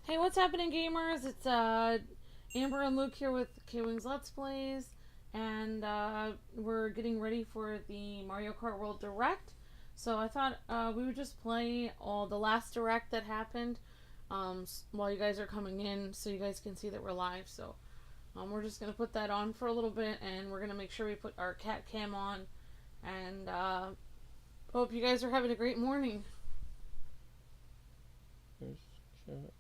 Hey, what's happening, gamers? It's Amber and Luke here with Kwingsletsplays, and we're getting ready for the Mario Kart World Direct. So I thought we would just play all the last Direct that happened while you guys are coming in, so you guys can see that we're live. So we're just gonna put that on for a little bit, and we're gonna make sure we put our cat cam on, and hope you guys are having a great morning. Here's chat.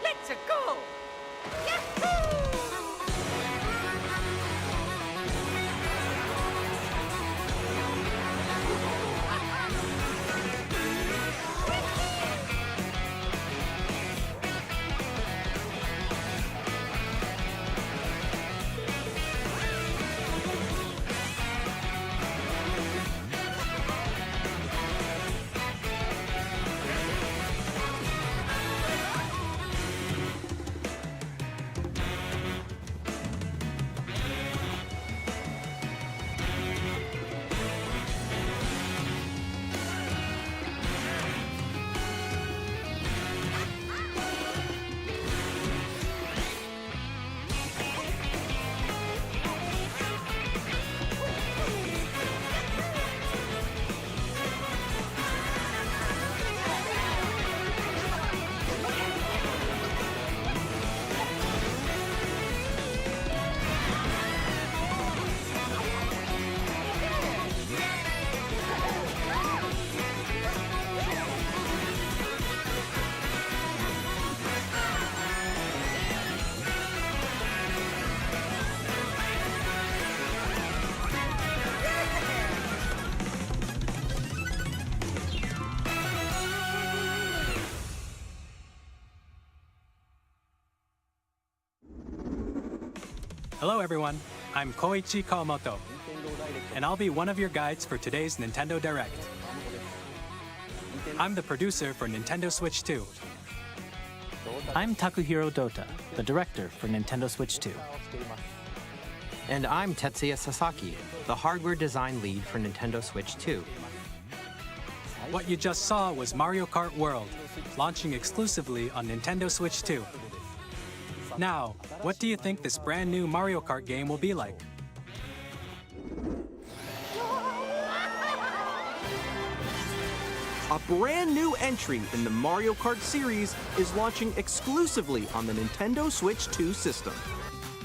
Let's go! Hello everyone, I'm Koichi Kawamoto, and I'll be one of your guides for today's Nintendo Direct. I'm the producer for Nintendo Switch 2. I'm Takuhiro Dota, the director for Nintendo Switch 2. And I'm Tetsuya Sasaki, the hardware design lead for Nintendo Switch 2. What you just saw was Mario Kart World, launching exclusively on Nintendo Switch 2. Now, what do you think this brand new Mario Kart game will be like? A brand new entry in the Mario Kart series is launching exclusively on the Nintendo Switch 2 system.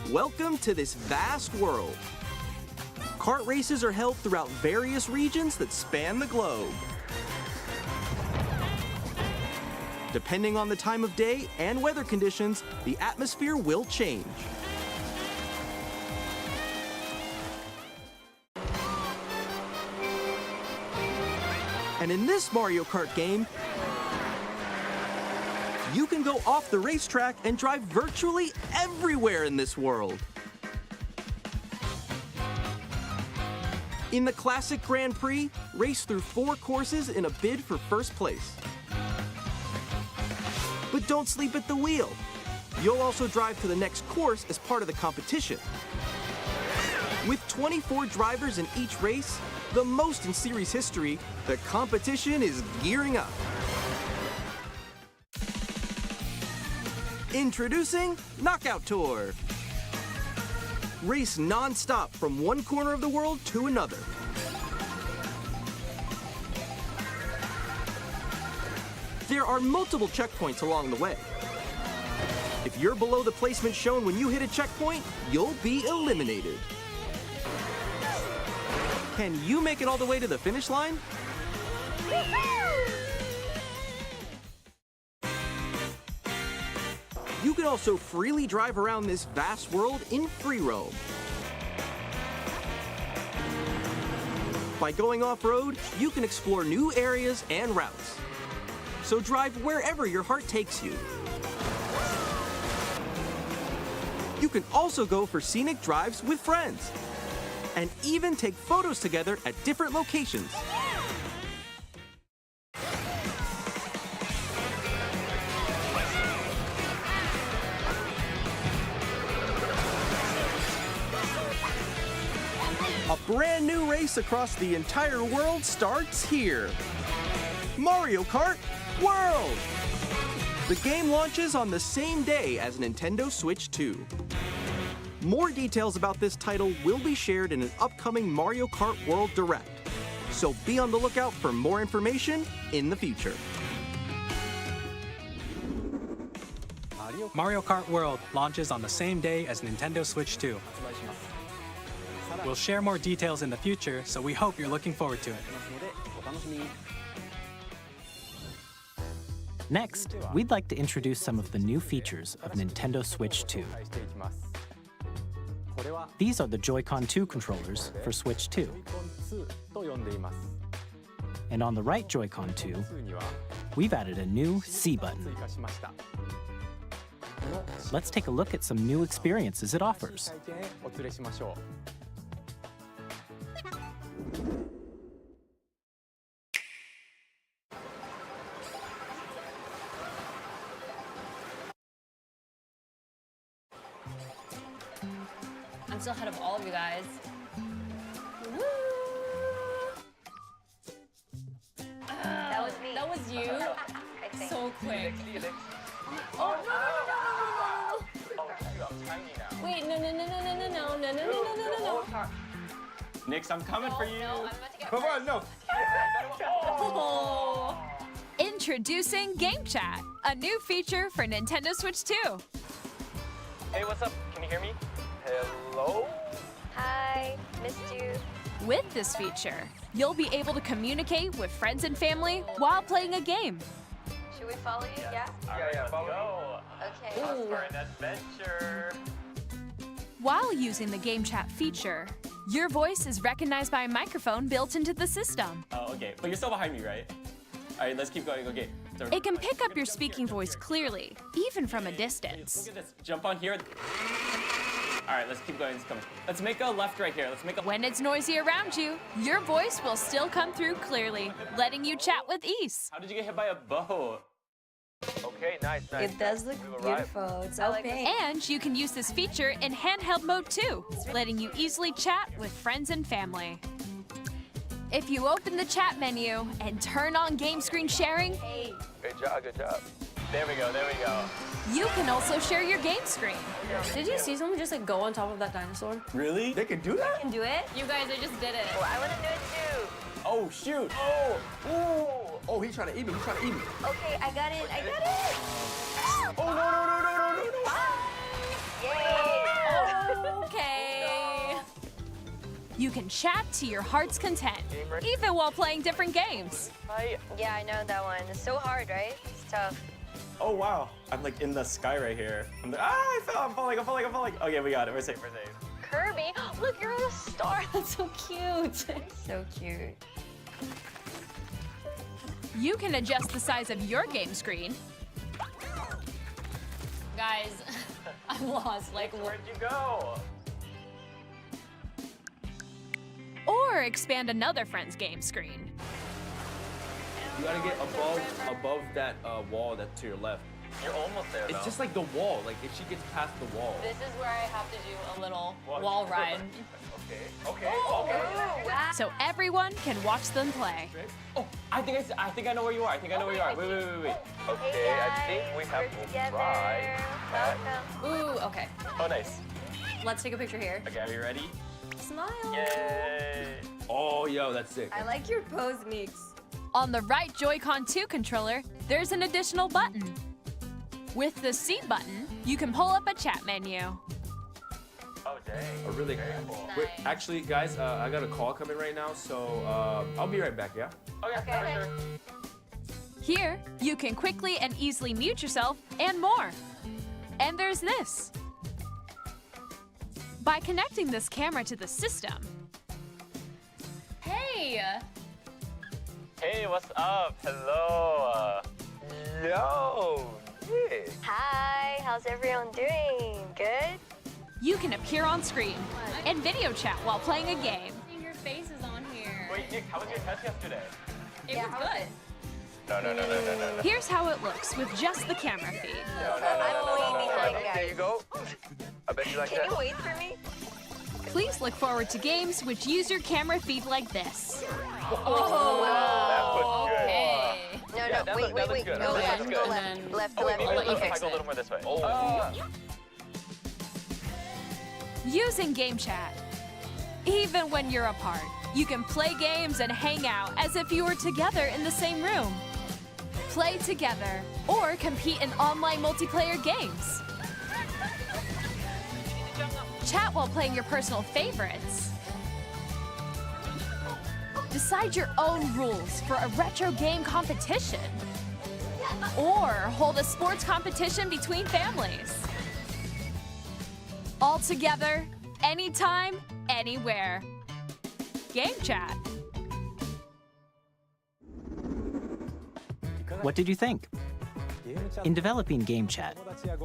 Welcome to this vast world. Kart races are held throughout various regions that span the globe. Depending on the time of day and weather conditions, the atmosphere will change. And in this Mario Kart game, you can go off the racetrack and drive virtually everywhere in this world. In the classic Grand Prix, race through 4 courses in a bid for first place. But don't sleep at the wheel. You'll also drive to the next course as part of the competition. With 24 drivers in each race, the most in series history, the competition is gearing up. Introducing Knockout Tour. Race non-stop from one corner of the world to another. There are multiple checkpoints along the way. If you're below the placement shown when you hit a checkpoint, you'll be eliminated. Can you make it all the way to the finish line? You can also freely drive around this vast world in free roam. By going off-road, you can explore new areas and routes. So drive wherever your heart takes you. You can also go for scenic drives with friends. and even take photos together at different locations. A brand new race across the entire world starts here. Mario Kart World! The game launches on the same day as Nintendo Switch 2. More details about this title will be shared in an upcoming Mario Kart World Direct, so be on the lookout for more information in the future. Mario Kart World launches on the same day as Nintendo Switch 2. We'll share more details in the future, so we hope you're looking forward to it. Next, we'd like to introduce some of the new features of Nintendo Switch 2. These are the Joy-Con 2 controllers for Switch 2. And on the right Joy-Con 2, we've added a new C button. Let's take a look at some new experiences it offers. I'm still ahead of all of you guys. Woo! That was me. That was you? I think. So quick. Oh, no. Wait, no. Nix, I'm coming for you. No, I'm about to get Come on, no. Oh. Introducing Game Chat, a new feature for Nintendo Switch 2. Hey, what's up? Can you hear me? Hello? Hi, missed you. With this feature, you'll be able to communicate with friends and family while playing a game. Should we follow you? Yeah? Yeah, follow me. Okay. Off for an adventure. While using the Game Chat feature, your voice is recognized by a microphone built into the system. Oh, okay. But you're still behind me, right? All right, let's keep going. Okay. So It can pick up your speaking voice clearly, even from a distance. Look at this. Jump on here. All right, let's keep going. Let's make a left right here. Let's make a. When it's noisy around you, your voice will still come through clearly, letting you chat with ease. How did you get hit by a boat? Okay, nice. It does look beautiful. It's okay. And you can use this feature in handheld mode too, letting you easily chat with friends and family. If you open the chat menu and turn on game screen sharing, Good job, good job. There we go, there we go. you can also share your game screen. Did you see someone just like go on top of that dinosaur? Really? They can do that? Can do it? You guys, I just did it. Oh, I want to do it too. Oh, shoot. Oh, ooh. Oh, he's trying to eat me. He's trying to eat me. Okay, I got it. I got it. Oh, no. Yay. Okay. You can chat to your heart's content, even while playing different games. Yeah, I know that one. It's so hard, right? It's tough. Oh, wow. I'm like in the sky right here. I fell. I'm falling. Okay, we got it. We're safe. Kirby, look, you're on a star. That's so cute. So cute. You can adjust the size of your game screen, Guys, I'm lost. Like, Where'd you go? or expand another friend's game screen. You gotta get above that wall that's to your left. You're almost there, It's though. just like the wall. Like if she gets past the wall. this is where I have to do a little wall ride. Okay. So everyone can watch them play. Oh, I think I know where you are. Wait. Okay, Hey guys, I think we have we're to together. try that. Welcome. Ooh, okay. Oh, nice. Let's take a picture here. Okay, are you ready? Smile. Yay. Oh, yo, that's sick. I like your pose mix. On the right Joy-Con 2 controller, there's an additional button. With the C button, you can pull up a chat menu. Oh, dang. Oh, really? Wait, actually, guys, I got a call coming right now, so I'll be right back, yeah? Okay, for sure. Here, you can quickly and easily mute yourself and more. And there's this. By connecting this camera to the system, Hey! Hey, what's up? Hello. Yo, Nick. Hi, how's everyone doing? Good? you can appear on screen and video chat while playing a game. Your face is on here. Wait, Nick, how was your test yesterday? It was good. No. Here's how it looks with just the camera feed. I'm way behind, guys. There you go. I bet you like that. Can you wait for me? Please look forward to games which use your camera feed like this. Oh, okay. No, wait. good. Go That left, looks go good. left. Left, Oh, wait, left. I'll let you Okay. fix Go a little more this way. Using Game Chat. Even when you're apart, you can play games and hang out as if you were together in the same room. Play together or compete in online multiplayer games. Chat while playing your personal favorites. Decide your own rules for a retro game competition. Or hold a sports competition between families. All together, anytime, anywhere. Game Chat. What did you think? In developing Game Chat,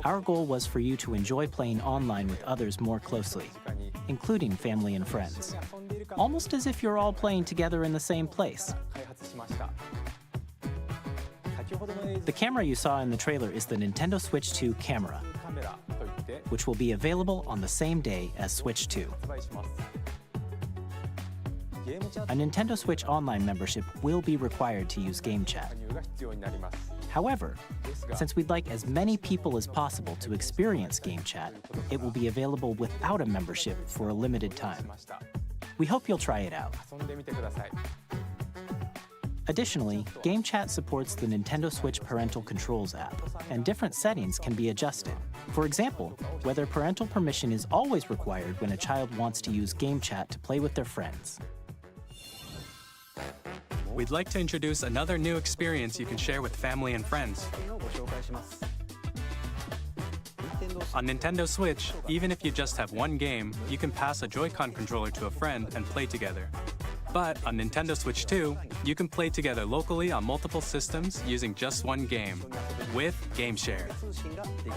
our goal was for you to enjoy playing online with others more closely, including family and friends, almost as if you're all playing together in the same place. The camera you saw in the trailer is the Nintendo Switch 2 camera, which will be available on the same day as Switch 2. A Nintendo Switch Online membership will be required to use Game Chat. However, since we'd like as many people as possible to experience Game Chat, it will be available without a membership for a limited time. We hope you'll try it out. Additionally, Game Chat supports the Nintendo Switch Parental Controls app, and different settings can be adjusted. For example, whether parental permission is always required when a child wants to use Game Chat to play with their friends. We'd like to introduce another new experience you can share with family and friends. On Nintendo Switch, even if you just have one game, you can pass a Joy-Con controller to a friend and play together. But on Nintendo Switch 2, you can play together locally on multiple systems using just one game, with Game Share.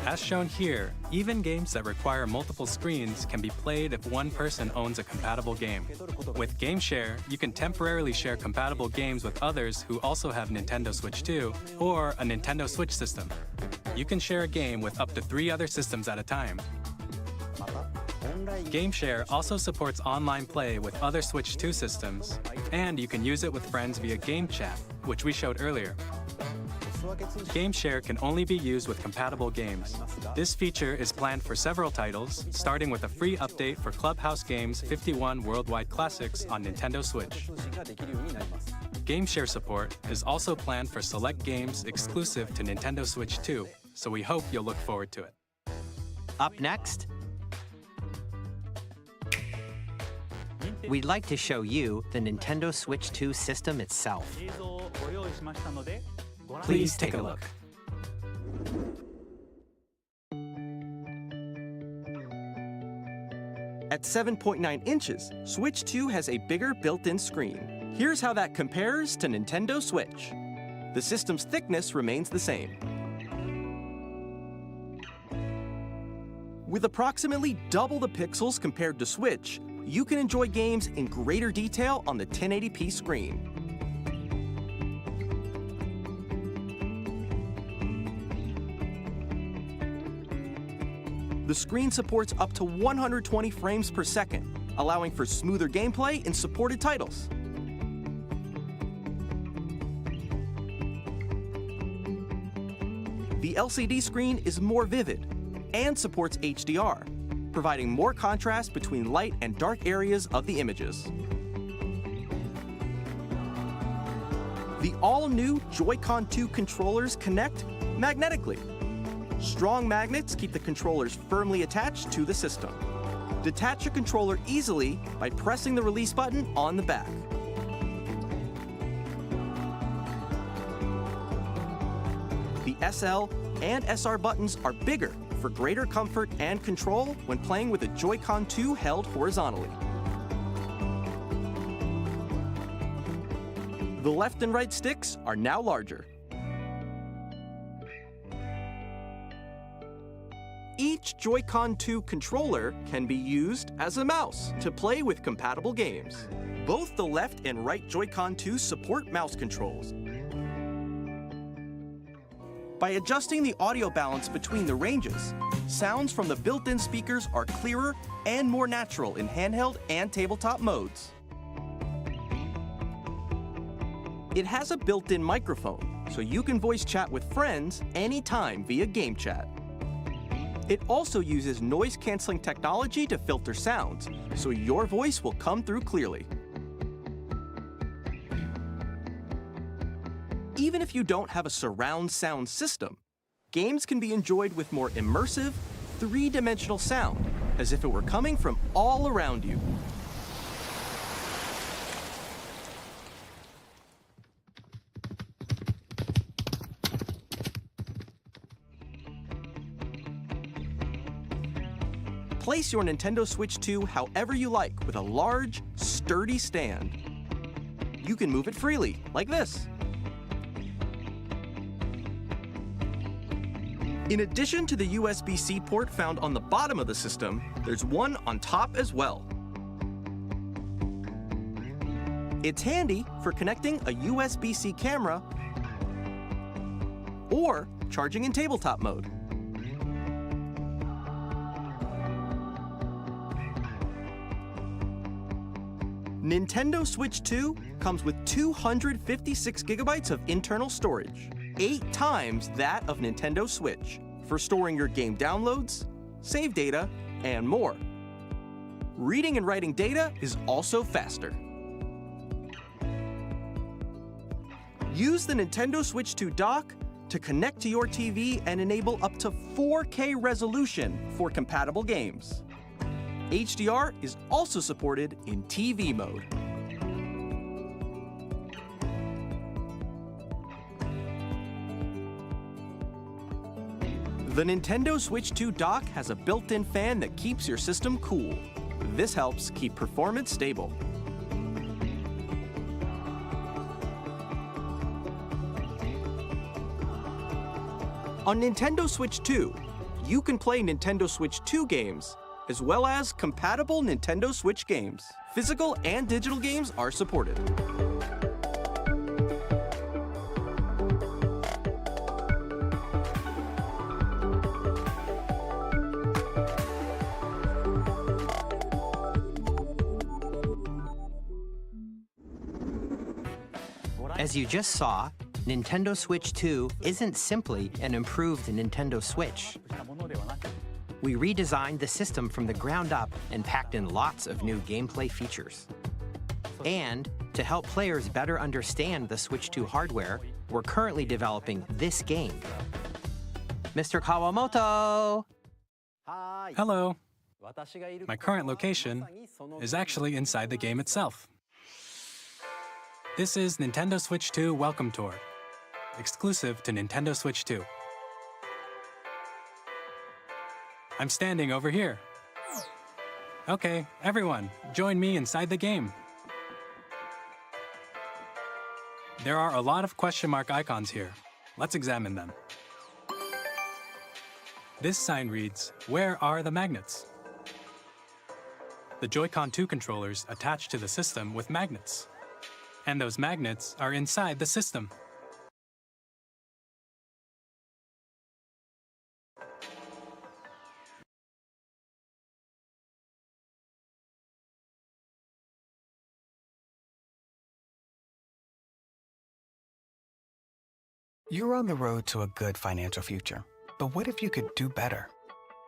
As shown here, even games that require multiple screens can be played if one person owns a compatible game. With Game Share, you can temporarily share compatible games with others who also have Nintendo Switch 2 or a Nintendo Switch system. You can share a game with up to 3 other systems at a time. Game Share also supports online play with other Switch 2 systems, and you can use it with friends via Game Chat, which we showed earlier. Game Share can only be used with compatible games. This feature is planned for several titles, starting with a free update for Clubhouse Games 51 Worldwide Classics on Nintendo Switch. Game Share support is also planned for select games exclusive to Nintendo Switch 2, so we hope you'll look forward to it. Up next, we'd like to show you the Nintendo Switch 2 system itself. Please take a look. At 7.9 inches, Switch 2 has a bigger built-in screen. Here's how that compares to Nintendo Switch. The system's thickness remains the same. With approximately double the pixels compared to Switch, you can enjoy games in greater detail on the 1080p screen. The screen supports up to 120 frames per second, allowing for smoother gameplay in supported titles. The LCD screen is more vivid and supports HDR, providing more contrast between light and dark areas of the images. The all-new Joy-Con 2 controllers connect magnetically. Strong magnets keep the controllers firmly attached to the system. Detach a controller easily by pressing the release button on the back. The SL and SR buttons are bigger for greater comfort and control when playing with a Joy-Con 2 held horizontally. The left and right sticks are now larger. each Joy-Con 2 controller can be used as a mouse to play with compatible games. Both the left and right Joy-Con 2 support mouse controls. By adjusting the audio balance between the ranges, sounds from the built-in speakers are clearer and more natural in handheld and tabletop modes. It has a built-in microphone, so you can voice chat with friends anytime via game chat. It also uses noise-canceling technology to filter sounds, so your voice will come through clearly. Even if you don't have a surround sound system, games can be enjoyed with more immersive, three-dimensional sound, as if it were coming from all around you. Place your Nintendo Switch 2 however you like with a large, sturdy stand. You can move it freely, like this. In addition to the USB-C port found on the bottom of the system, there's one on top as well. It's handy for connecting a USB-C camera or charging in tabletop mode. Nintendo Switch 2 comes with 256 gigabytes of internal storage, 8 times that of Nintendo Switch, for storing your game downloads, save data, and more. Reading and writing data is also faster. Use the Nintendo Switch 2 dock to connect to your TV and enable up to 4K resolution for compatible games. HDR is also supported in TV mode. The Nintendo Switch 2 dock has a built-in fan that keeps your system cool. This helps keep performance stable. On Nintendo Switch 2, you can play Nintendo Switch 2 games, as well as compatible Nintendo Switch games. Physical and digital games are supported. As you just saw, Nintendo Switch 2 isn't simply an improved Nintendo Switch. We redesigned the system from the ground up and packed in lots of new gameplay features. And to help players better understand the Switch 2 hardware, we're currently developing this game. Mr. Kawamoto! Hello. My current location is actually inside the game itself. This is Nintendo Switch 2 Welcome Tour, exclusive to Nintendo Switch 2. I'm standing over here. Okay, everyone, join me inside the game. There are a lot of question mark icons here. Let's examine them. This sign reads, "Where are the magnets?" The Joy-Con 2 controllers attach to the system with magnets. And those magnets are inside the system. You're on the road to a good financial future. But what if you could do better?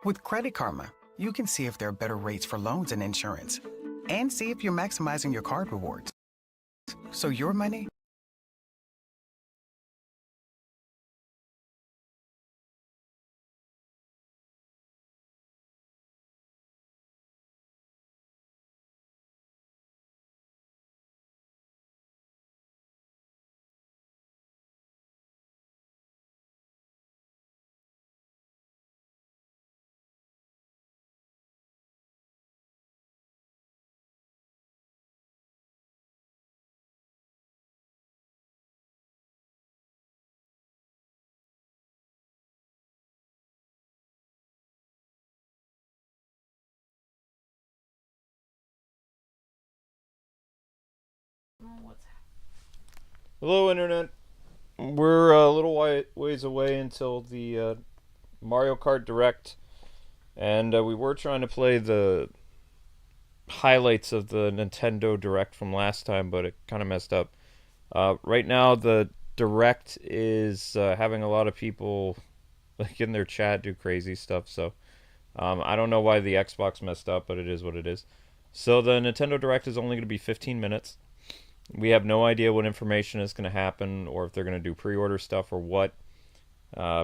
With Credit Karma, you can see if there are better rates for loans and insurance, and see if you're maximizing your card rewards. So your money what's happening. Hello, Internet. We're a little ways away until the Mario Kart Direct, and we were trying to play the highlights of the Nintendo Direct from last time, but it kind of messed up. Right now, the Direct is having a lot of people like in their chat do crazy stuff, so I don't know why the Xbox messed up, but it is what it is. So the Nintendo Direct is only going to be 15 minutes. We have no idea what information is going to happen, or if they're going to do pre-order stuff or what.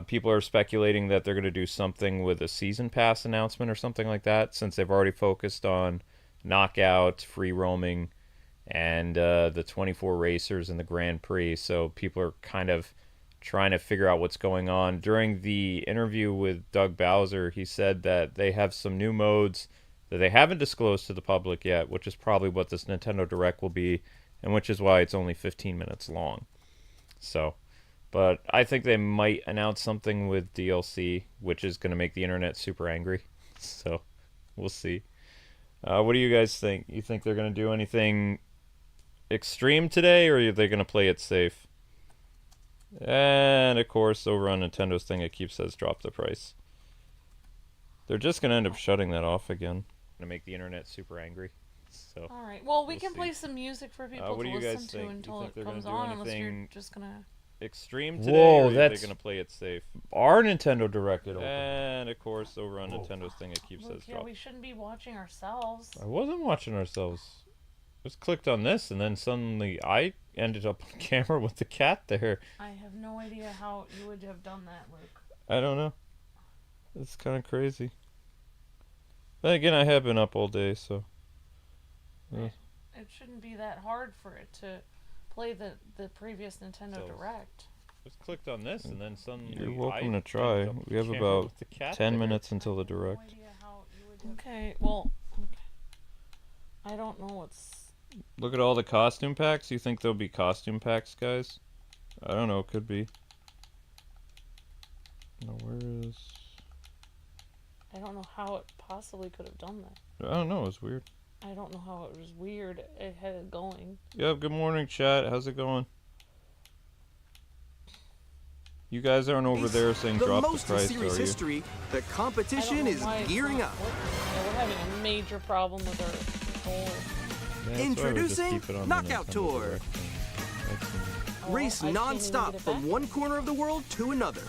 People are speculating that they're going to do something with a season pass announcement or something like that, since they've already focused on knockout, free roaming, and the 24 racers in the Grand Prix. So people are kind of trying to figure out what's going on. During the interview with Doug Bowser, he said that they have some new modes that they haven't disclosed to the public yet, which is probably what this Nintendo Direct will be, and which is why it's only 15 minutes long. So, but I think they might announce something with DLC, which is going to make the internet super angry. So, we'll see. What do you guys think? You think they're going to do anything extreme today, or are they going to play it safe? And, of course, over on Nintendo's thing, it keeps says drop the price. They're just going to end up shutting that off again. To make the internet super angry. So, all right. Well, we can play some music for people to listen to until it comes on, unless you're just gonna extreme today. Whoa, or they're gonna play it safe. Our Nintendo Direct it open. And of course, over on Nintendo's thing, it keeps says drop. We shouldn't be watching ourselves. I wasn't watching ourselves. Just clicked on this, and then suddenly I ended up on camera with the cat there. I have no idea how you would have done that, Luke. I don't know. It's kind of crazy. But again, I have been up all day, so. It shouldn't be that hard for it to play the previous Nintendo Direct. Just clicked on this, and then suddenly you're welcome to try. We have about 10 minutes until the Direct. Okay, well, I don't know what's. Look at all the costume packs. You think there'll be costume packs, guys? I don't know. Could be. No, where is? I don't know how it possibly could have done that. I don't know. It's weird. I don't know how it was weird. It had it going. Yep. Good morning, chat. How's it going? You guys aren't over there saying drop the price, series are you? History, the competition is gearing up. Yeah, we're having a major problem with our controller. Yeah, introducing Knockout Tour. Race non-stop from one corner of the world to another.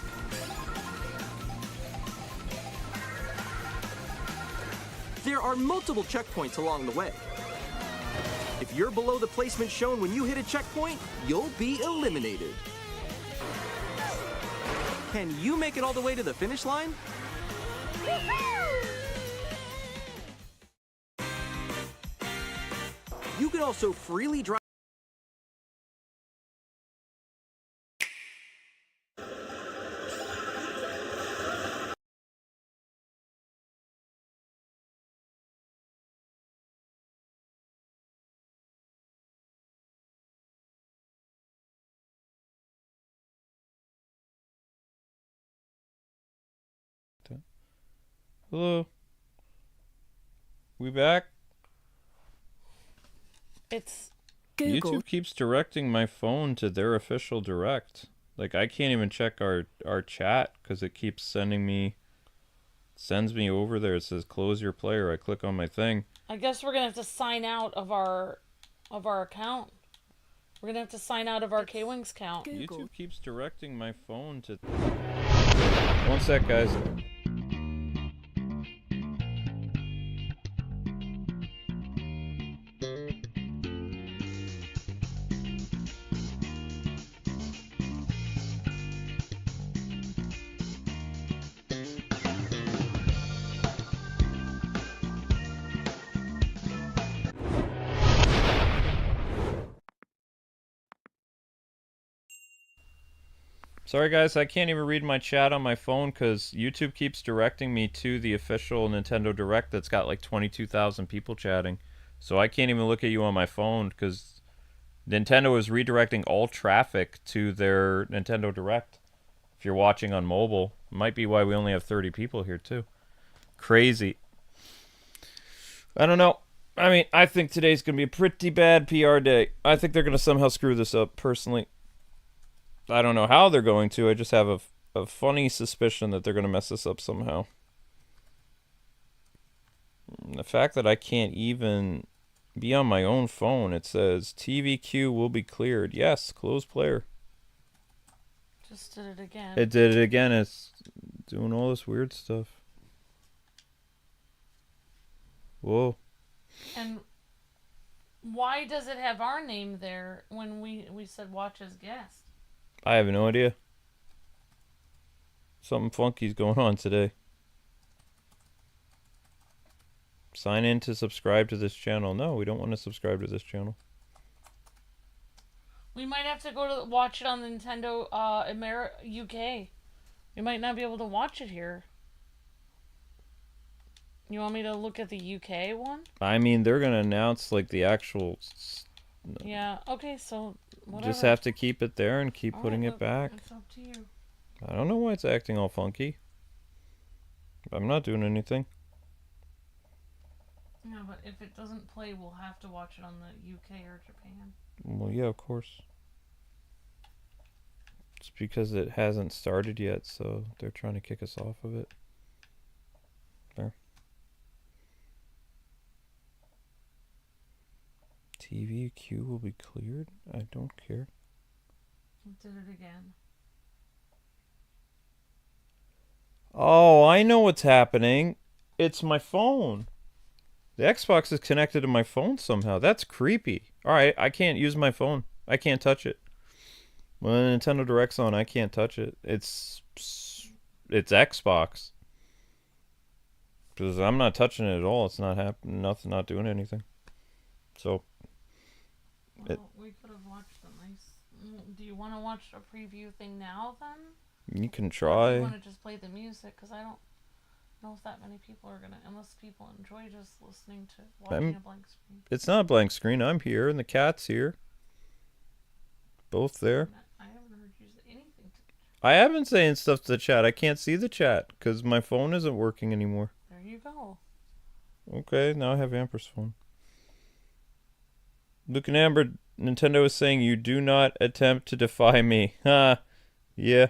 There are multiple checkpoints along the way. If you're below the placement shown when you hit a checkpoint, you'll be eliminated. Can you make it all the way to the finish line? You can also freely drive. Hello. We back? It's Google. YouTube keeps directing my phone to their official direct. Like, I can't even check our chat because it keeps sends me over there. It says close your player. I click on my thing. I guess we're gonna have to sign out of our account. We're gonna have to sign out of our Kwings account. YouTube keeps directing my phone to. One sec, guys. Sorry guys, I can't even read my chat on my phone because YouTube keeps directing me to the official Nintendo Direct that's got like 22,000 people chatting. So I can't even look at you on my phone because Nintendo is redirecting all traffic to their Nintendo Direct. If you're watching on mobile, might be why we only have 30 people here too. Crazy. I don't know. I mean, I think today's going to be a pretty bad PR day. I think they're going to somehow screw this up, personally. I don't know how they're going to. I just have a funny suspicion that they're going to mess this up somehow. The fact that I can't even be on my own phone, it says TV queue will be cleared. Yes, close player. Just did it again. It did it again. It's doing all this weird stuff. Whoa. And why does it have our name there when we said watch as guest? I have no idea. Something funky's going on today. Sign in to subscribe to this channel. No, we don't want to subscribe to this channel. We might have to go to watch it on the Nintendo UK. We might not be able to watch it here. You want me to look at the UK one? I mean, they're going to announce like the actual... Yeah, okay, so whatever. Just have to keep it there and keep All putting right, it back. It's up to you. I don't know why it's acting all funky. I'm not doing anything. No, but if it doesn't play, we'll have to watch it on the UK or Japan. Well, yeah, of course. It's because it hasn't started yet, so they're trying to kick us off of it. There. TV queue will be cleared? I don't care. Did it again. Oh, I know what's happening. It's my phone. The Xbox is connected to my phone somehow. That's creepy. Alright, I can't use my phone. I can't touch it. When Nintendo Direct's on, I can't touch it. It's Xbox. Because I'm not touching it at all. It's not happening. Nothing. Not doing anything. So. Well, we could have watched the nice. Do you want to watch a preview thing now then? You can Or do try. you want to just play the music? Because I don't know if that many people are gonna. Unless people enjoy just listening to watching a blank screen. It's not a blank screen. I'm here and the cat's here. Both there. I haven't heard you say anything to. I have been saying stuff to the chat. I can't see the chat because my phone isn't working anymore. There you go. Okay, now I have Amber's phone. Luke and Amber, Nintendo is saying you do not attempt to defy me. Ha! Yeah.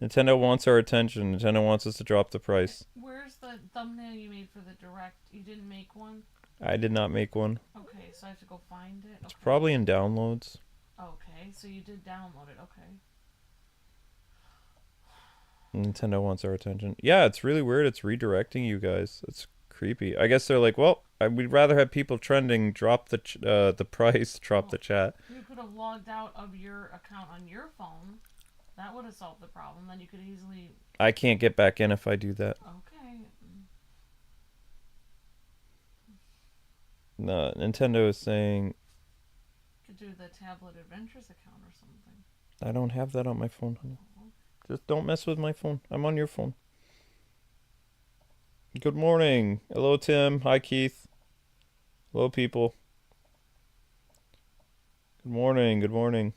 Nintendo wants our attention. Nintendo wants us to drop the price. Where's the thumbnail you made for the direct? You didn't make one? I did not make one. Okay, so I have to go find it? It's probably in downloads. Okay, so you did download it, okay. Nintendo wants our attention. Yeah, it's really weird. It's redirecting you guys. It's creepy. I guess they're like, well, we'd rather have people trending drop the price, drop the chat. You could have logged out of your account on your phone. That would have solved the problem. Then you could easily... I can't get back in if I do that. Okay. No, Nintendo is saying... You could do the Tablet Adventures account or something. I don't have that on my phone, honey. Just don't mess with my phone. I'm on your phone. Good morning. Hello, Tim. Hi, Keith. Hello, people. Good morning. Good morning.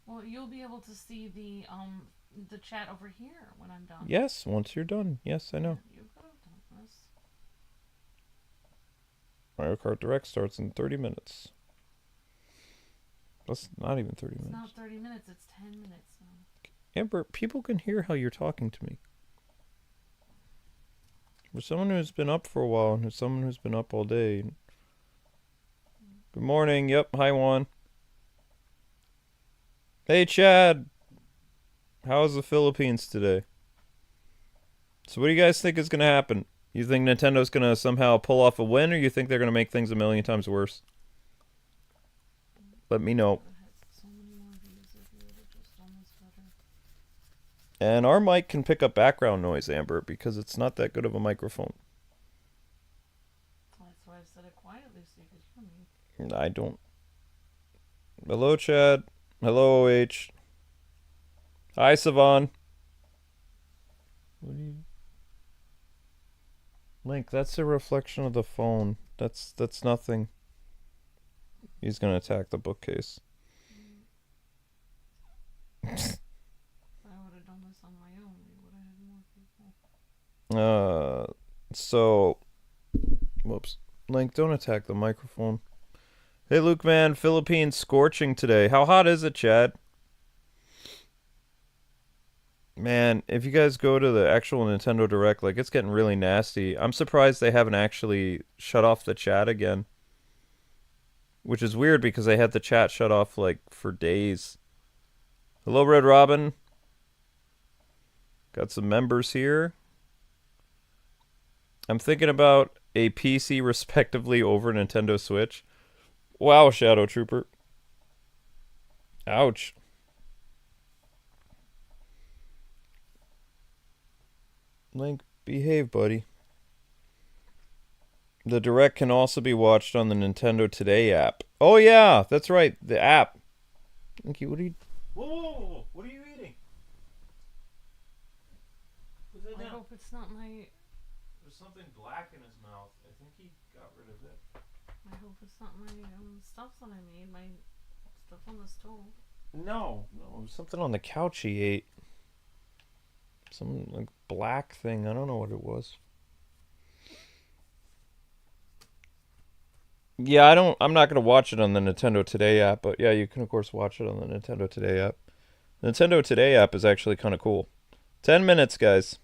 Well, you'll be able to see the chat over here when I'm done. Yes, once you're done. Yes, I know. You could have done this. Mario Kart Direct starts in 30 minutes. That's not even 30 It's minutes. not 30 minutes, it's 10 minutes now. Amber, people can hear how you're talking to me. For someone who's been up for a while and someone who's been up all day. Good morning. Yep. Hi, Juan. Hey, Chad. How's the Philippines today? So what do you guys think is going to happen? You think Nintendo's going to somehow pull off a win, or you think they're going to make things a million times worse? Let me know. And our mic can pick up background noise, Amber, because it's not that good of a microphone. That's why I said it quietly so you could hear me. I don't. Hello, Chad. Hello, OH. Hi, Savan. What do you... Link, that's a reflection of the phone. That's nothing. He's gonna attack the bookcase. If I would have done this on my own, we would have had more people. So, whoops. Link, don't attack the microphone. Hey, Luke, man, Philippines scorching today. How hot is it, Chad? Man, if you guys go to the actual Nintendo Direct, like, it's getting really nasty. I'm surprised they haven't actually shut off the chat again. Which is weird because they had the chat shut off, like, for days. Hello, Red Robin. Got some members here. I'm thinking about a PC respectively over Nintendo Switch. Wow, Shadow Trooper. Ouch. Link, behave, buddy. The Direct can also be watched on the Nintendo Today app. Oh, yeah, that's right, the app. Linky, what are you... Whoa, what are you eating? I hope it's not my... There's something black in his mouth. I think he got rid of it. I hope it's not my stuff that I made. My stuff on the stove. No, it was something on the couch he ate. Some like black thing. I don't know what it was. Yeah, I'm not gonna watch it on the Nintendo Today app, but yeah, you can of course watch it on the Nintendo Today app. The Nintendo Today app is actually kind of cool. 10 minutes, guys.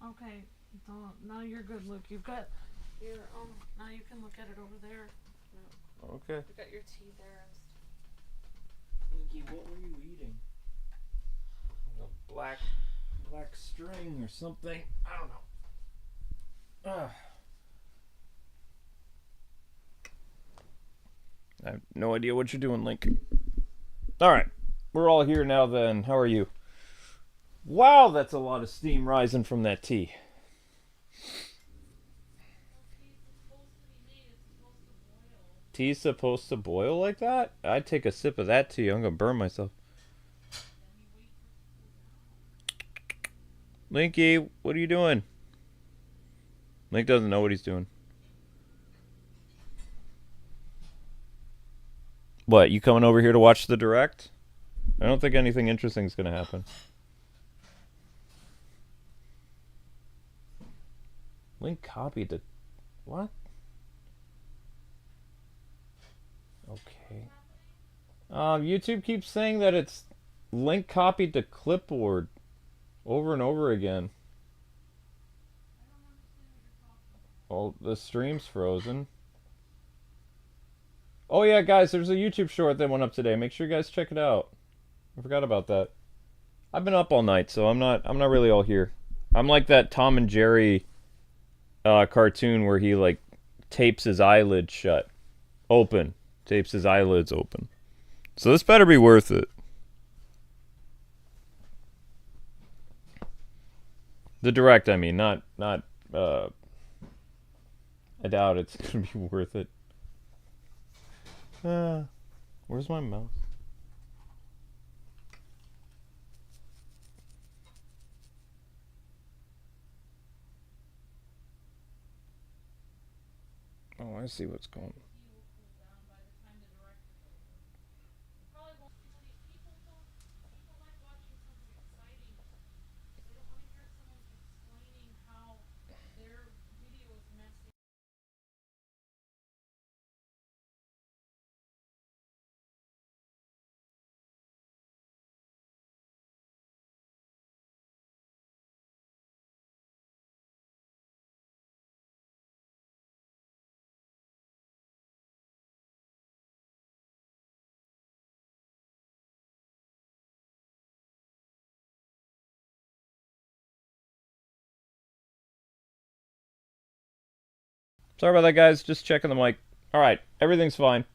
Okay, now you're good, Luke. You've got your now you can look at it over there. Okay. You got your tea there and stuff. Linky, what were you eating? A black string or something. I don't know. I have no idea what you're doing, Link. Alright. We're all here now then. How are you? Wow, that's a lot of steam rising from that tea. Tea's supposed to boil like that? I'd take a sip of that tea. I'm gonna burn myself. Linky, what are you doing? Link doesn't know what he's doing. What, you coming over here to watch the Direct? I don't think anything interesting is going to happen. Link copied the... What? Okay. YouTube keeps saying that it's Link copied the clipboard over and over again. Oh, the stream's frozen. Oh yeah, guys, there's a YouTube short that went up today. Make sure you guys check it out. I forgot about that. I've been up all night, so I'm not really all here. I'm like that Tom and Jerry cartoon where he like tapes his eyelids shut. Open. Tapes his eyelids open. So this better be worth it. The Direct, I mean, not I doubt it's gonna be worth it. Where's my mouse? Oh, I see what's going on. Sorry about that, guys. Just checking the mic. Alright, everything's fine.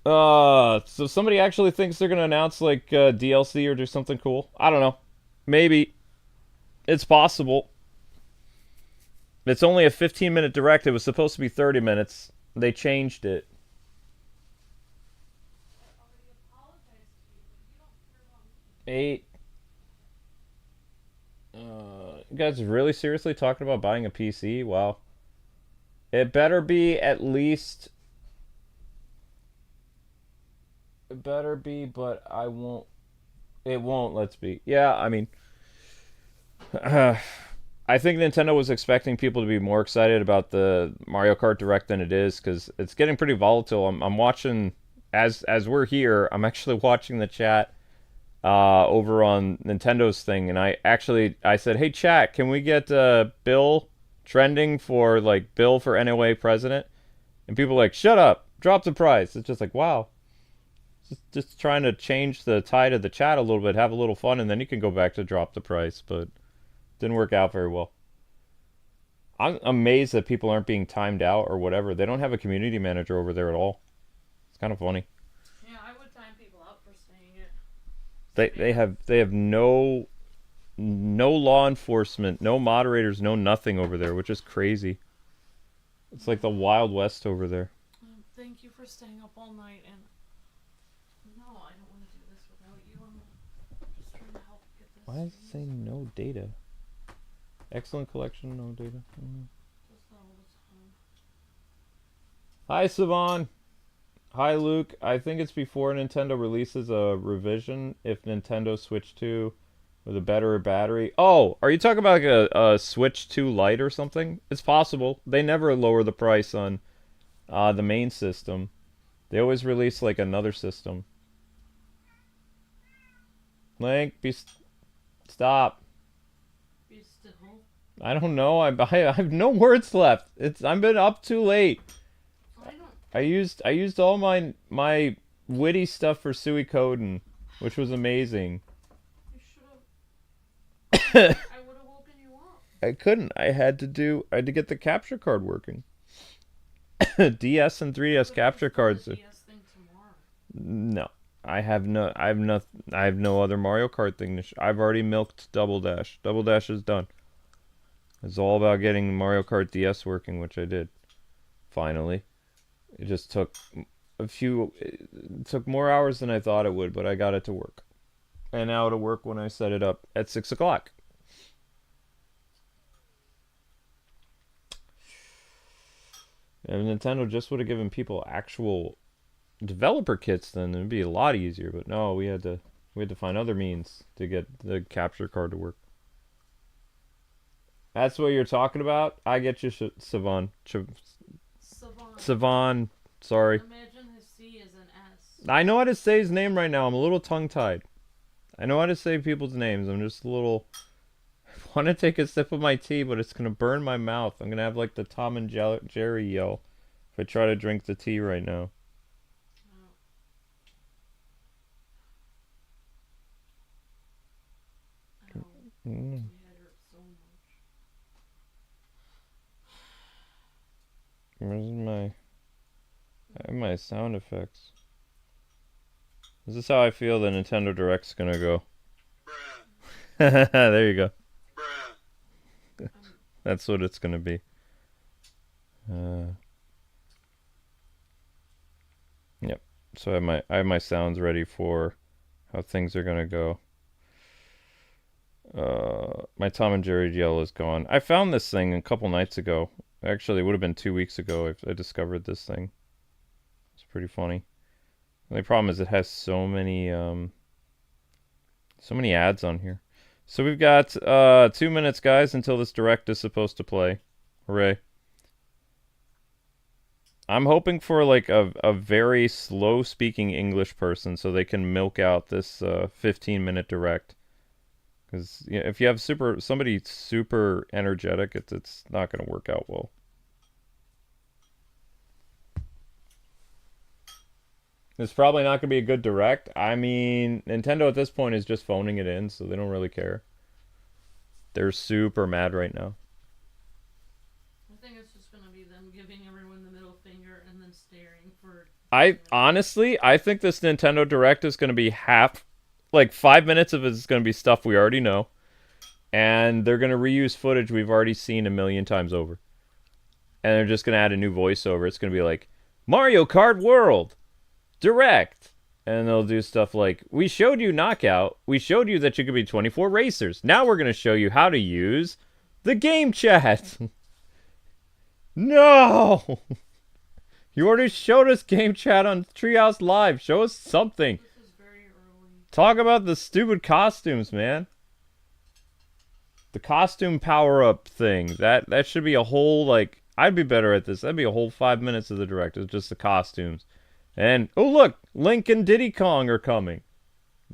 So somebody actually thinks they're gonna announce, like, DLC or do something cool? I don't know. Maybe. It's possible. It's only a 15-minute Direct. It was supposed to be 30 minutes. They changed it. Eight. You guys really seriously talking about buying a PC? Wow. It better be at least... It better be, but I won't... It won't, let's be. Yeah, I mean... I think Nintendo was expecting people to be more excited about the Mario Kart Direct than it is, because it's getting pretty volatile. I'm watching, as we're here, I'm actually watching the chat over on Nintendo's thing, and I said, hey chat, can we get Bill trending for, like, Bill for NOA president? And people are like, shut up, drop the price. It's just like, wow. Just trying to change the tide of the chat a little bit, have a little fun, and then you can go back to drop the price, but didn't work out very well. I'm amazed that people aren't being timed out or whatever. They don't have a community manager over there at all. It's kind of funny. Yeah, I would time people out for saying it. They have no law enforcement, no moderators, no nothing over there, which is crazy. It's like the Wild West over there. Thank you for staying up all night, and no, I don't want to do this without you. I'm just trying to help get this. Why does it say no data? Excellent collection, no data. Just all the time. Hi, Savan. Hi, Luke. I think it's before Nintendo releases a revision if Nintendo Switch 2 with a better battery. Oh, are you talking about like a Switch 2 Lite or something? It's possible. They never lower the price on the main system. They always release like another system. Link, stop. Be still. I don't know. I have no words left. I've been up too late. I used all my witty stuff for Suikoden, which was amazing. You should have. I would have woken you up. I couldn't. I had to get the capture card working. DS and 3DS capture cards. No. I have no other Mario Kart thing I've already milked Double Dash. Double Dash is done. It's all about getting Mario Kart DS working, which I did. Finally. It just took it took more hours than I thought it would, but I got it to work. And now it'll work when I set it up at 6 o'clock. If Nintendo just would have given people actual developer kits, then it'd be a lot easier. But no, we had to find other means to get the capture card to work. That's what you're talking about? I get you, Savan. Savan, sorry. Imagine his C is an S. I know how to say his name right now. I'm a little tongue-tied. I know how to say people's names. I'm just a little... I want to take a sip of my tea, but it's going to burn my mouth. I'm going to have like the Tom and Jerry yell if I try to drink the tea right now. Where's my sound effects? Is this how I feel the Nintendo Direct's gonna go? There you go. That's what it's gonna be. Yep. So I have my sounds ready for how things are gonna go. My Tom and Jerry yell is gone. I found this thing a couple nights ago. Actually, it would have been 2 weeks ago I discovered this thing. It's pretty funny. The only problem is it has so many ads on here. So we've got 2 minutes, guys, until this Direct is supposed to play. Hooray. I'm hoping for like a very slow-speaking English person so they can milk out this 15-minute Direct. Because if you have somebody super energetic, it's not going to work out well. It's probably not going to be a good Direct. I mean, Nintendo at this point is just phoning it in, so they don't really care. They're super mad right now. I think it's just going to be them giving everyone the middle finger and then staring for... Honestly, I think this Nintendo Direct is going to be half... Like 5 minutes of it is going to be stuff we already know. And they're going to reuse footage we've already seen a million times over. And they're just going to add a new voiceover. It's going to be like, Mario Kart World Direct. And they'll do stuff like, we showed you Knockout. We showed you that you could be 24 racers. Now we're going to show you how to use the game chat. No! You already showed us game chat on Treehouse Live. Show us something. Talk about the stupid costumes, man. The costume power-up thing. That should be a whole, like... I'd be better at this. That'd be a whole 5 minutes of the direct. It's just the costumes. And, oh look! Link and Diddy Kong are coming.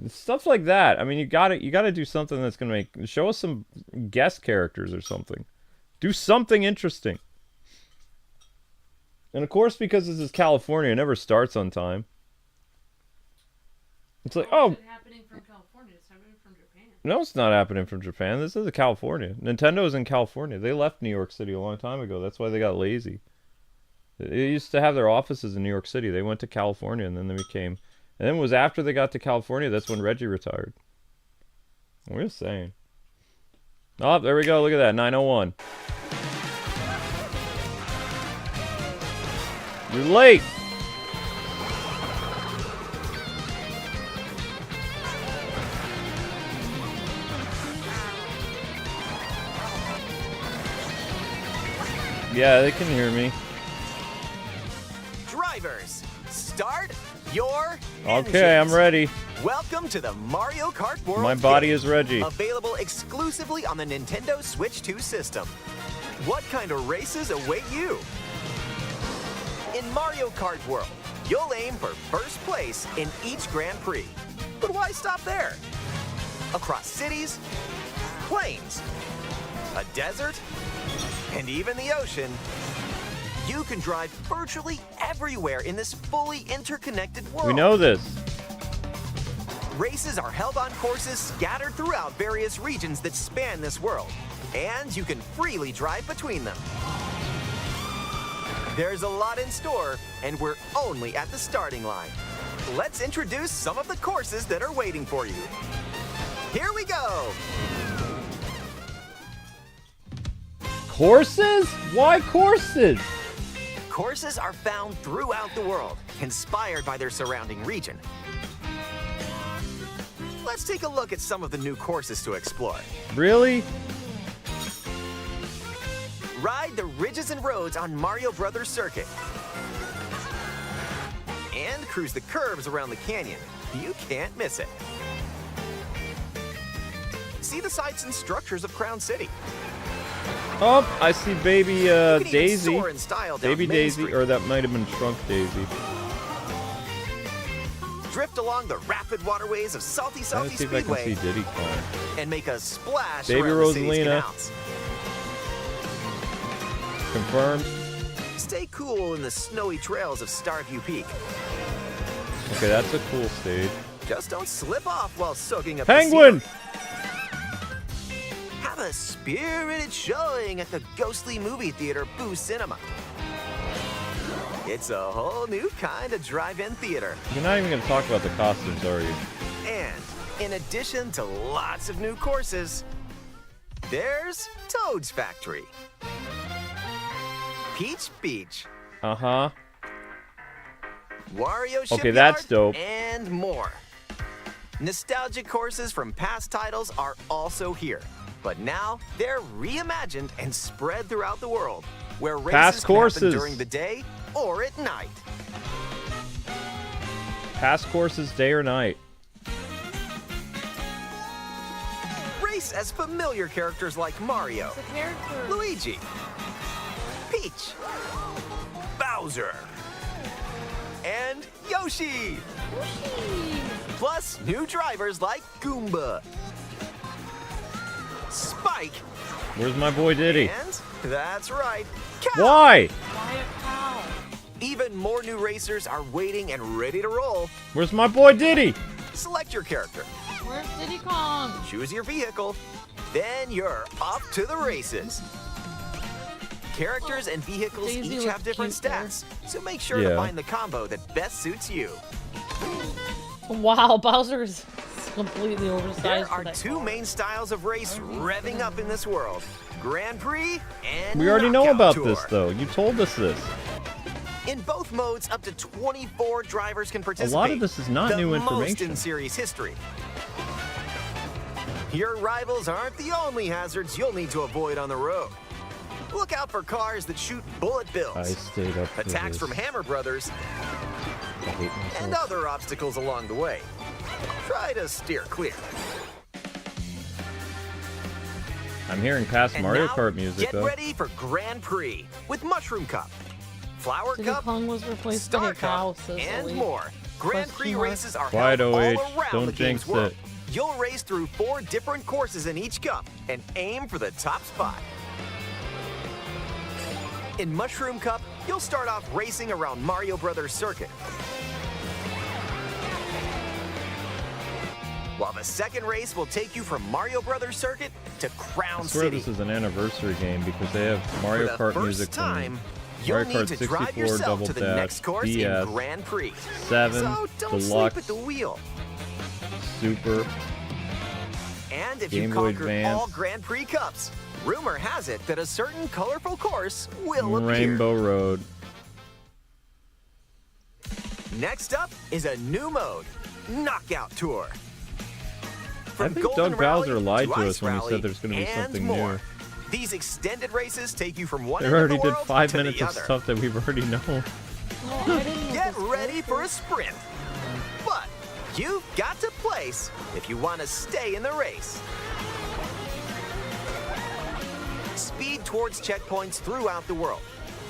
Stuff like that. I mean, you gotta do something that's gonna make... Show us some guest characters or something. Do something interesting. And of course, because this is California, it never starts on time. It's like, oh... It's happening from California. It's happening from Japan. No, it's not happening from Japan. This is California. Nintendo's in California. They left New York City a long time ago. That's why they got lazy. They used to have their offices in New York City. They went to California, and then they became... And then it was after they got to California, that's when Reggie retired. We're just saying. Oh, there we go. Look at that. 901. You're late! Yeah, they can hear me. Drivers, start your Okay, I'm ready. Welcome to the Mario Kart World. My body game, is Reggie. Available exclusively on the Nintendo Switch 2 system. What kind of races await you? In Mario Kart World, you'll aim for first place in each Grand Prix. But why stop there? Across cities, plains, a desert, and even the ocean, you can drive virtually everywhere in this fully interconnected world. We know this. Races are held on courses scattered throughout various regions that span this world, and you can freely drive between them. There's a lot in store, and we're only at the starting line. Let's introduce some of the courses that are waiting for you. Here we go! Courses? Why courses? Courses are found throughout the world, inspired by their surrounding region. Let's take a look at some of the new courses to explore. Really? Ride the ridges and roads on Mario Brothers Circuit. And cruise the curves around the canyon. You can't miss it. See the sights and structures of Crown City. Oh, I see baby Daisy. soar in style down Baby Main Daisy, Street. or that might have been Shrunk Daisy. Drift along the rapid waterways of Salty Let's Salty see if I can Speedway see Diddy Kong. and make a splash Baby around the city's Rosalina. canals. Confirmed. Stay cool in the snowy trails of Starview Peak. Okay, that's a cool stage. Just don't slip off while soaking up Penguin! the scenery. Have a spirited showing at the ghostly movie theater Boo Cinema. It's a whole new kind of drive-in theater. You're not even going to talk about the costumes, are you? And in addition to lots of new courses, there's Toad's Factory, Peach Beach, Uh-huh. Wario Shipyard, Okay, that's dope. and more. Nostalgic courses from past titles are also here, but now they're reimagined and spread throughout the world, where races Past can courses. happen during the day or at night. Past courses, day or night. Race as familiar characters like Mario, Luigi, Peach, Bowser, and Yoshi. Plus, new drivers like Goomba, Spike, Where's my boy Diddy? and that's right, Cow. Why? Even more new racers are waiting and ready to roll. Where's my boy Diddy? Select your character, Where's Diddy Kong? choose your vehicle, then you're off to the races. Characters and vehicles Daisy each looks have different cute there. stats, so make sure Yeah. to find the combo that best suits you. Wow, Bowser's completely oversized. There for are that two main styles of race revving up in this world: Grand Prix and We already know Knockout about Tour. this, though. You told us this. In both modes, up to 24 drivers can participate. lot of this is not the new most information. in series history. Your rivals aren't the only hazards you'll need to avoid on the road. Look out for cars that shoot bullet bills, I stayed up for attacks this. from Hammer Brothers, I hate and myself. other obstacles along the way. Try to steer clear. I'm hearing past And Mario now, Kart music get though. ready for Grand Prix with Mushroom Cup, Flower Diddy Cup, Kong was replaced Star by a cow, Cup, says and Elite. more. Grand Prix Question mark. races are Quiet, held OH. all around Don't the game's jinx world. it. You'll race through 4 different courses in each cup and aim for the top spot. In Mushroom Cup, you'll start off racing around Mario Brothers Circuit. While the second race will take you from Mario Brothers Circuit to Crown I swear City. this is an anniversary game because they have Mario For the Kart first music time, from you'll Mario need Kart to 64, drive yourself Double to the Dash, next course in DS, Grand Prix. 7, So don't sleep Deluxe, at the wheel. Super, And if Game you Boy conquer Advance. all Grand Prix Cups, rumor has it that a certain colorful course will appear. Rainbow Road. Next up is a new mode, Knockout Tour. I From think Golden Doug Bowser Rally lied to Ice us when he Rally said there's going to be and something more. new. These extended races take you from one They end of already the did world 5 to minutes the of other. stuff that we've already known. Get ready for a sprint. But you've got to place if you want to stay in the race. Speed towards checkpoints throughout the world.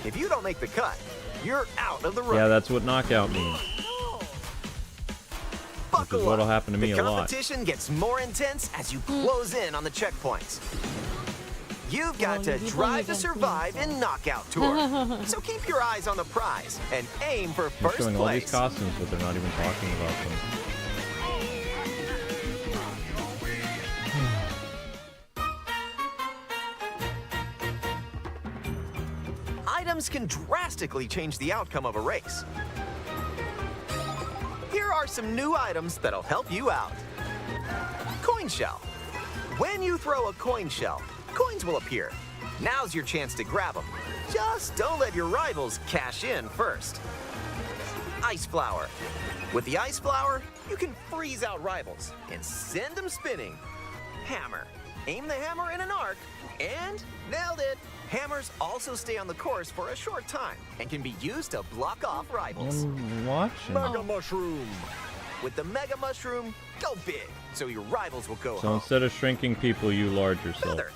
If you don't make the cut, you're out of the race. Yeah, that's what knockout means. Which is what'll happen to me The a lot. competition gets more intense as you close in on the checkpoints. You've got to drive to survive in Knockout Tour. So keep your eyes on the prize and aim for They're first showing all these place. costumes, but they're not even talking about them. Items can drastically change the outcome of a race. Here are some new items that'll help you out. Coin shell. When you throw a coin shell, coins will appear. Now's your chance to grab them. Just don't let your rivals cash in first. Ice flower. With the ice flower, you can freeze out rivals and send them spinning. Hammer. Aim the hammer in an arc and nailed it. Hammers also stay on the course for a short time and can be used to block off rivals. I'm watching. Mega Mushroom. With the Mega Mushroom, go big, so your rivals will go So home. instead of shrinking people, you large yourself. Feather.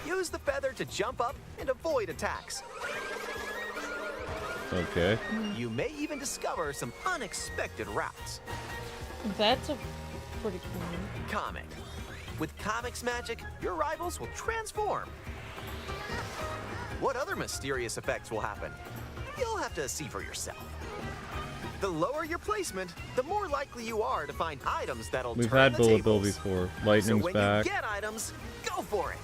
Use the feather to jump up and avoid attacks. Okay. You may even discover some unexpected routes. That's a pretty cool one. Comic. With Comic's magic, your rivals will transform. What other mysterious effects will happen? You'll have to see for yourself. The lower your placement, the more likely you are to find items that'll We've turn had the Bullet Bill tables. before. So Lightning's when back. you get items, go for it.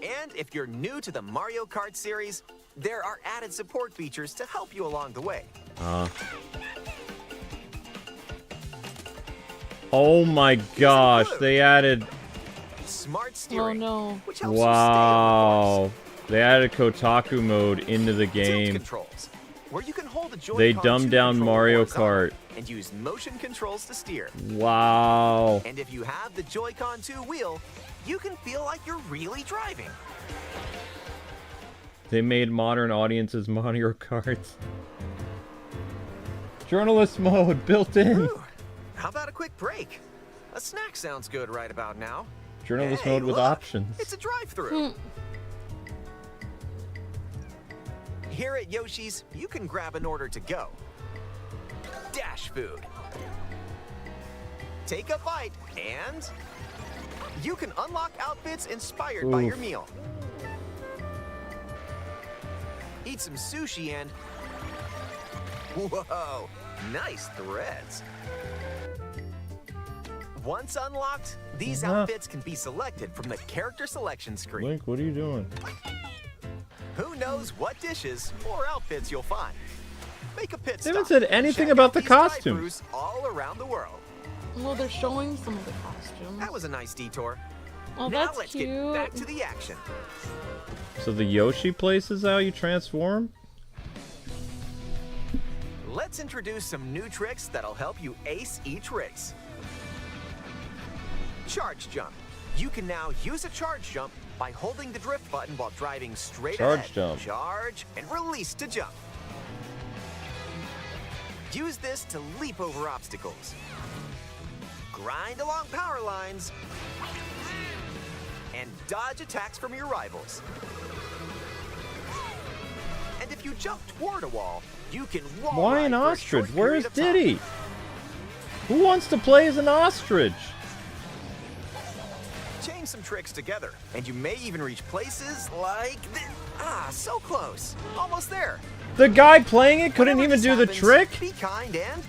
And if you're new to the Mario Kart series, there are added support features to help you along the way. Oh my gosh, they added. Smart steering, which helps Wow. They added Kotaku mode into the you stay on game. controls, where you can hold the Joy-Con They to dumbed down control Mario horizontal Kart. and use motion controls to steer. Wow. And if you have the Joy-Con 2 wheel, you can feel like you're really driving. They made modern audiences Mario Karts. Journalist mode built in. How about a quick break? A snack sounds good right about now. Journalist Hey, mode with look, options. It's a drive-through. Here at Yoshi's, you can grab an order to go. Dash food. Take a bite and you can unlock outfits inspired by your Oof. meal. Eat some sushi and whoa, nice threads. Once unlocked, these outfits can be selected from the character selection screen. Link, what are you doing? Who knows what dishes or outfits you'll find? Make a pit They haven't stop. said anything Check about out the these costumes. drive-thrus all around the world. Well, they're showing some of the costumes. That was a nice detour. Oh, now that's let's cute. get back to the action. So the Yoshi place is how you transform? Let's introduce some new tricks that'll help you ace each race. Charge jump. You can now use a charge jump by holding the drift button while driving straight Charge ahead. jump. Charge and release to jump. Use this to leap over obstacles. grind along power lines, and dodge attacks from your rivals. And if you jump toward a wall, you can wall Why ride an for a ostrich? short period Where's of time. Diddy? Who wants to play as an ostrich? Chain some tricks together, and you may even reach places like this. Ah, so close. Almost there. The guy playing it couldn't Whenever even this do the happens, trick? Be kind and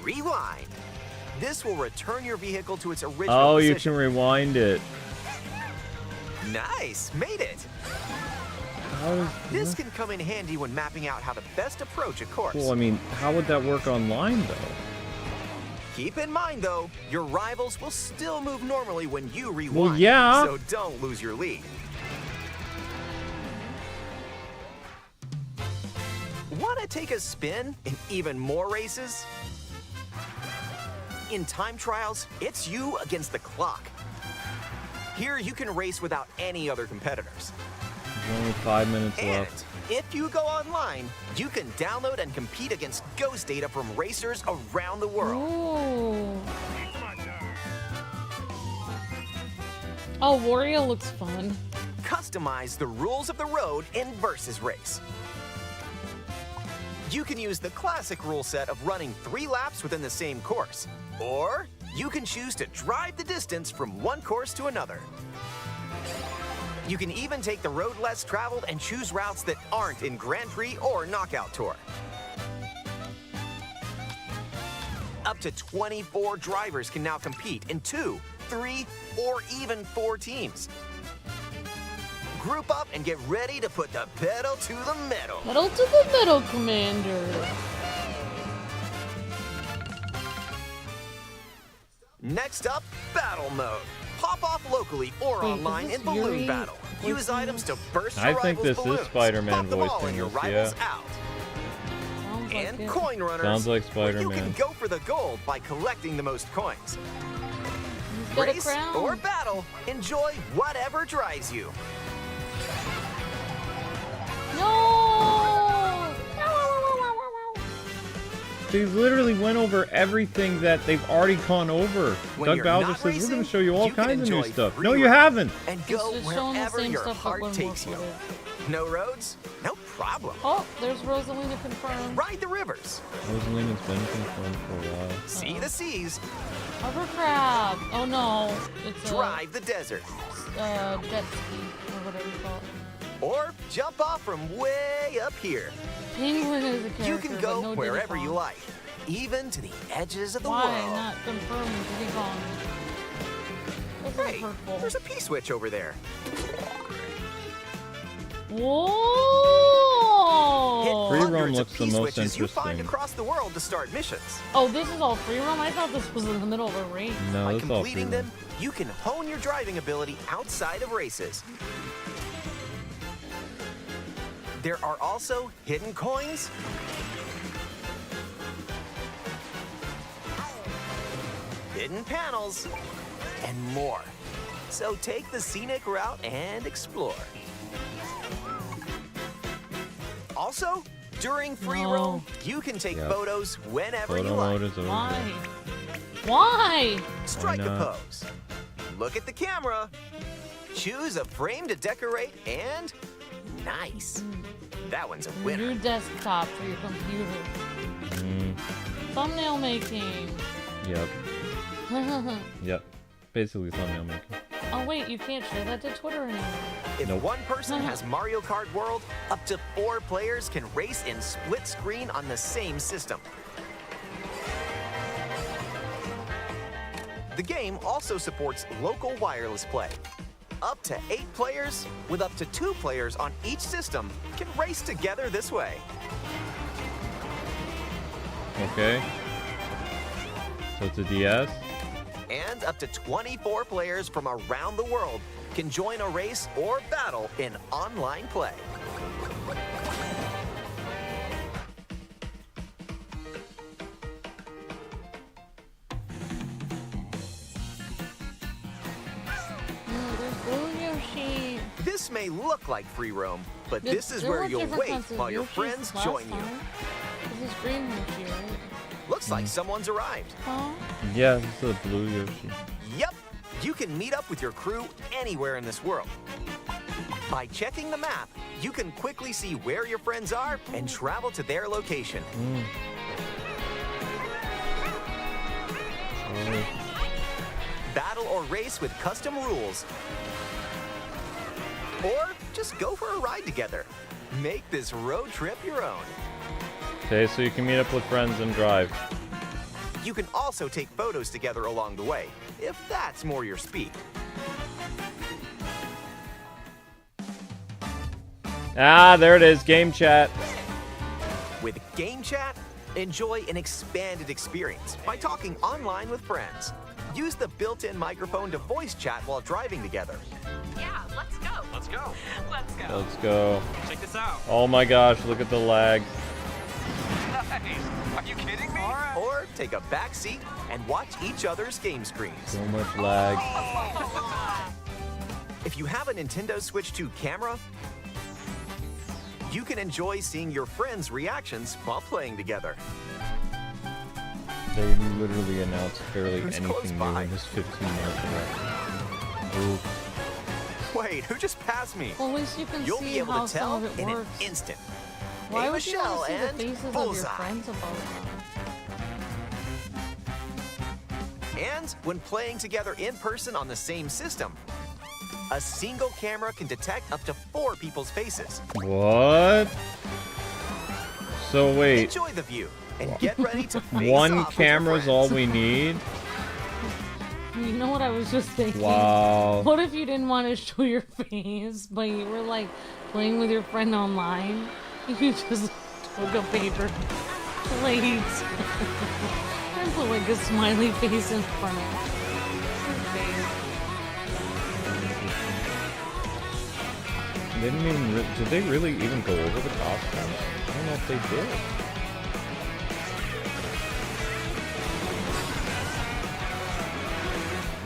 rewind. This will return your vehicle to its original Oh, you position. can rewind it. Nice, made it. How does This can come in handy when mapping out how to best approach a course. Well, I mean, how would that work online, though? Keep in mind, though, your rivals will still move normally when you rewind. Well, yeah. So don't lose your lead. Want to take a spin in even more races? In time trials, it's you against the clock. Here, you can race without any other competitors. There's only 5 minutes And left. if you go online, you can download and compete against ghost data from racers around the world. Ooh. Oh, Wario looks fun. Customize the rules of the road in Versus Race. You can use the classic rule set of running 3 laps within the same course, or you can choose to drive the distance from one course to another. You can even take the road less traveled and choose routes that aren't in Grand Prix or Knockout Tour. Up to 24 drivers can now compete in 2, 3, or even 4 teams. Group up and get ready to put the pedal to the metal. Pedal to the metal, Commander. Next up, Battle Mode. Pop off locally or Wait, online is this in Balloon Yuri Battle. Use voicing items to burst your I think rivals' this balloons. is Spider-Man Pop them all voicing and your this, rivals yeah. out. Sounds like And it. Coin Runners. Sounds like where You can Spider-Man. go for the gold by collecting the most coins. He's got a Race crown. or battle, enjoy whatever drives you. No! They literally went over everything that they've already gone over. When Doug you're Bowser not says, we're racing, going to show you all you can kinds of new enjoy stuff. free No, you roam haven't. And It's go just showing the wherever same your stuff, but heart one takes more you. footage. No roads? No problem. Oh, there's Rosalina confirmed. Ride the rivers. Rosalina's been confirmed for a while. See the seas. Hover crab. Oh no, it's Drive the desert. a jet ski or whatever you call it. Or jump off from way up here. Penguin is a character. You can go but no wherever Diddy you Kong. like, even to the edges of the Why world. not confirm Diddy Kong? This is Hey, hurtful. there's a P-switch over there. Whoa! Hit Free roam hundreds of looks the most P-switches you find interesting. across the world to start missions. Oh, this is all free roam? I thought this was in the middle of a race. No, By that's all free completing roam. them, you can hone your driving ability outside of races. There are also hidden coins, hidden panels, and more. So take the scenic route and explore. Also, during free No. roam, you can take Yep. photos whenever Photo you like. mode is over. Why? Why? Strike a not? pose. Look at the camera. Choose a frame to decorate and nice. That one's a winner. New desktop for your computer. Mm, Thumbnail making. yep. Yep. Basically thumbnail making. Oh wait, you can't share that to Twitter anymore. If Nope. one person has Mario Kart World, up to 4 players can race in split screen on the same system. The game also supports local wireless play. Up to 8 players, with up to 2 players on each system, can race together this way. Okay. So it's a DS? And up to 24 players from around the world can join a race or battle in online play. There's Blue Yoshi. This may look like free roam, but There- this is there where were you'll different wait kinds of while your Yoshis friends last join you. time. This is Green Yoshi, right? Looks like someone's arrived. Yeah, it's the blue Yoshi. Yep, you can meet up with your crew anywhere in this world. By checking the map, you can quickly see where your friends are and travel to their location. Battle or race with custom rules. Or just go for a ride together. Make this road trip your own. Okay, so you can meet up with friends and drive. You can also take photos together along the way, if that's more your speed. Ah, there it is, game chat. With Game Chat, enjoy an expanded experience by talking online with friends. Use the built-in microphone to voice chat while driving together. Yeah, let's go. Let's go. Let's go. Let's go. Check this out. Oh my gosh, look at the lag. Nice. Are you kidding me? Or take a back seat and watch each other's game screens. So much lag. If you have a Nintendo Switch 2 camera, you can enjoy seeing your friends' reactions while playing together. They literally announced barely Who's anything close new by? in this 15-minute direct. Ooh. Wait, who just passed me? Well, at least you can You'll see be able how to tell some of it in an works. instant. Why Hey, would you want Michelle to see the and faces of Bullseye. your friends about that? And when playing together in person on the same system, a single camera can detect up to 4 people's faces. What? So wait, Enjoy the view and get ready to face one off with your camera's all friends. we need? You know what I was just thinking? Wow. What if you didn't want to show your face, but you were like playing with your friend online? You just took a paper plate and put like a smiley face in front of your face. They didn't even. Did they really even go over the costumes? I don't know if they did.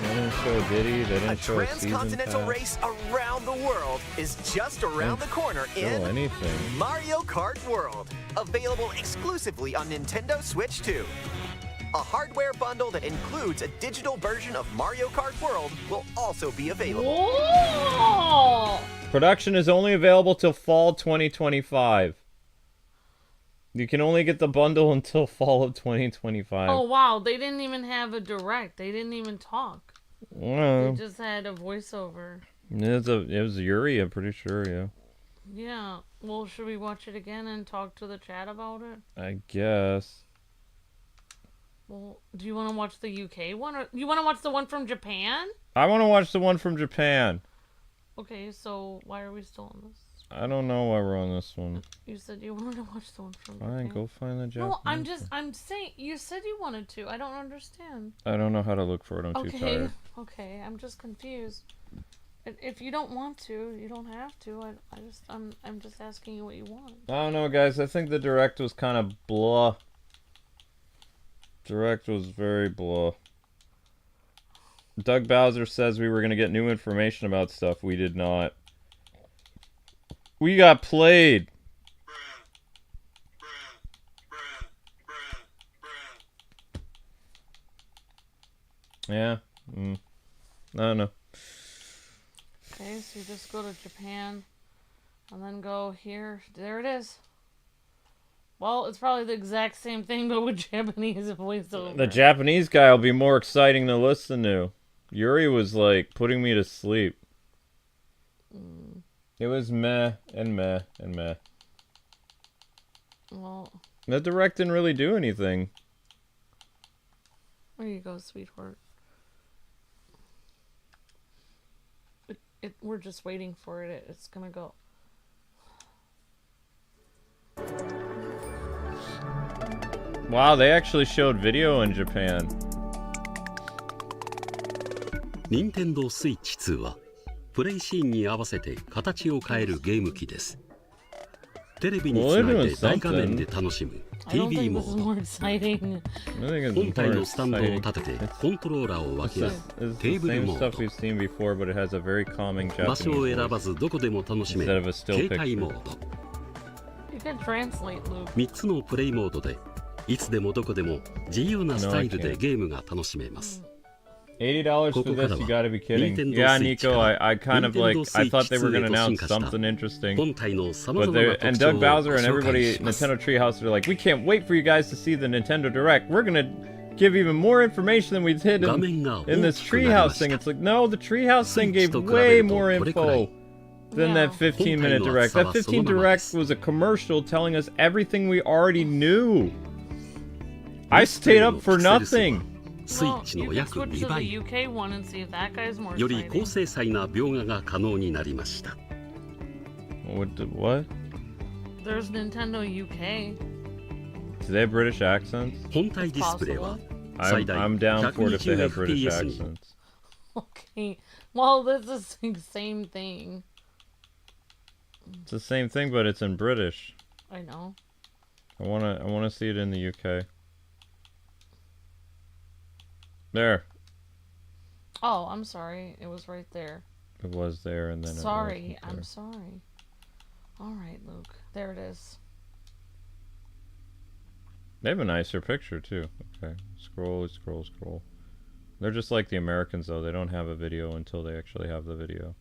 They didn't show Diddy. They A didn't show a season transcontinental pass. race around the world is just around the corner Show in anything. Mario Kart World, available exclusively on Nintendo Switch 2. A hardware bundle that includes a digital version of Mario Kart World will also be available. Whoa! Production is only available till fall 2025. You can only get the bundle until fall of 2025. Oh wow, they didn't even have a direct. They didn't even talk. Well, They just had a voiceover. it was Yuri, I'm pretty sure, yeah. Yeah. Well, should we watch it again and talk to the chat about it? I guess. Well, do you want to watch the UK one, or you want to watch the one from Japan? I want to watch the one from Japan. Okay, so why are we still on this? I don't know why we're on this one. You said you wanted to watch the one from Fine, Japan. go find the Japanese. No, I'm saying, you said you wanted to. I don't understand. I don't know how to look for it. I'm too tired. Okay, I'm just confused. If you don't want to, you don't have to. I'm just asking you what you want. I don't know, guys. I think the direct was kind of blah. Direct was very blah. Doug Bowser says we were going to get new information about stuff. We did not. We got played. Yeah. I don't know. Okay, so you just go to Japan and then go here. There it is. Well, it's probably the exact same thing, but with Japanese voiceover. The Japanese guy will be more exciting to listen to. Yuri was like putting me to sleep. It was meh and meh and meh. Well, The direct didn't really do anything. there you go, sweetheart. We're just waiting for it. It's gonna go. Wow, they actually showed video in Japan. Nintendo Switch 2はプレイシーンに合わせて形を変えるゲーム機です。テレビにつないで大画面で楽しむ TV モード。本体のスタンドを立ててコントローラーを分け合うテーブルモード。場所を選ばずどこでも楽しめる携帯モード。3つのプレイモードでいつでもどこでも自由なスタイルでゲームが楽しめます。$80 for this? You gotta be kidding. Yeah, Nico, I kind of like, I thought they were gonna announce something interesting. But and Doug Bowser and everybody, Nintendo Treehouse, are like, we can't wait for you guys to see the Nintendo Direct. We're gonna give even more information than we've hid in this Treehouse thing. It's like, no, the Treehouse thing gave way more info than that 15-minute Direct. That 15 Direct was a commercial telling us everything we already knew. I stayed up for nothing. スイッチの約2倍。より高精細な描画が可能になりました。What? There's Nintendo UK. Do they have British accents? 本体ディスプレイは最大 I'm down for it if they have British FPS に。 Okay. Well, this is the same thing. It's the same thing, but it's in British. I know. I wanna see it in the UK. There. Oh, I'm sorry. It was right there. It was there and then sorry, it wasn't there. I'm sorry. Alright, Luke. There it is. They have a nicer picture too. Okay. Scroll. They're just like the Americans though. They don't have a video until they actually have the video.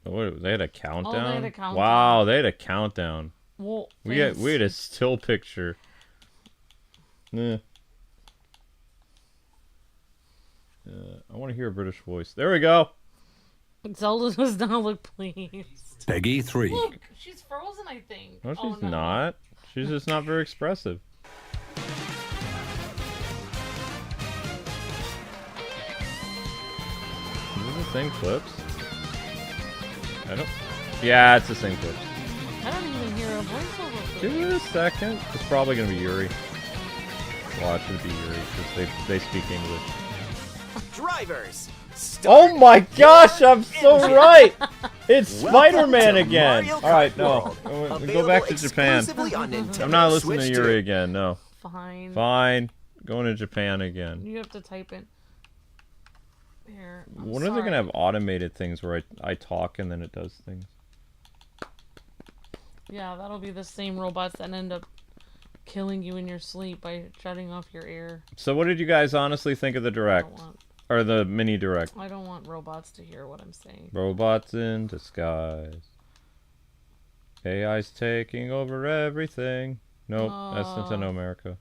What, they had a countdown? Oh, they had a countdown. Wow, they had a countdown. Well, we had a still picture. Nah. I want to hear a British voice. There we go. Zelda does not look pleased. Peggy 3. Look, she's frozen, I think. No, she's no. not. She's just not very expressive. Is it the same clips? I don't... Yeah, it's the same clips. I don't even hear a voiceover. Give it a second. It's probably going to be Yuri. Watch it be Yuri, because they speak English. Drivers! Oh my gosh, I'm so right! It's Spider-Man again! Alright, no. Go back to Japan. I'm not listening to Yuri again, no. Fine. Fine. Going to Japan again. You have to type in. Here. When are they gonna have automated things where I talk and then it does things? Yeah, that'll be the same robots that end up killing you in your sleep by shutting off your air. So what did you guys honestly think of the Direct? Or the mini Direct? I don't want robots to hear what I'm saying. Robots in disguise. AI's taking over everything. Nope, that's Nintendo America.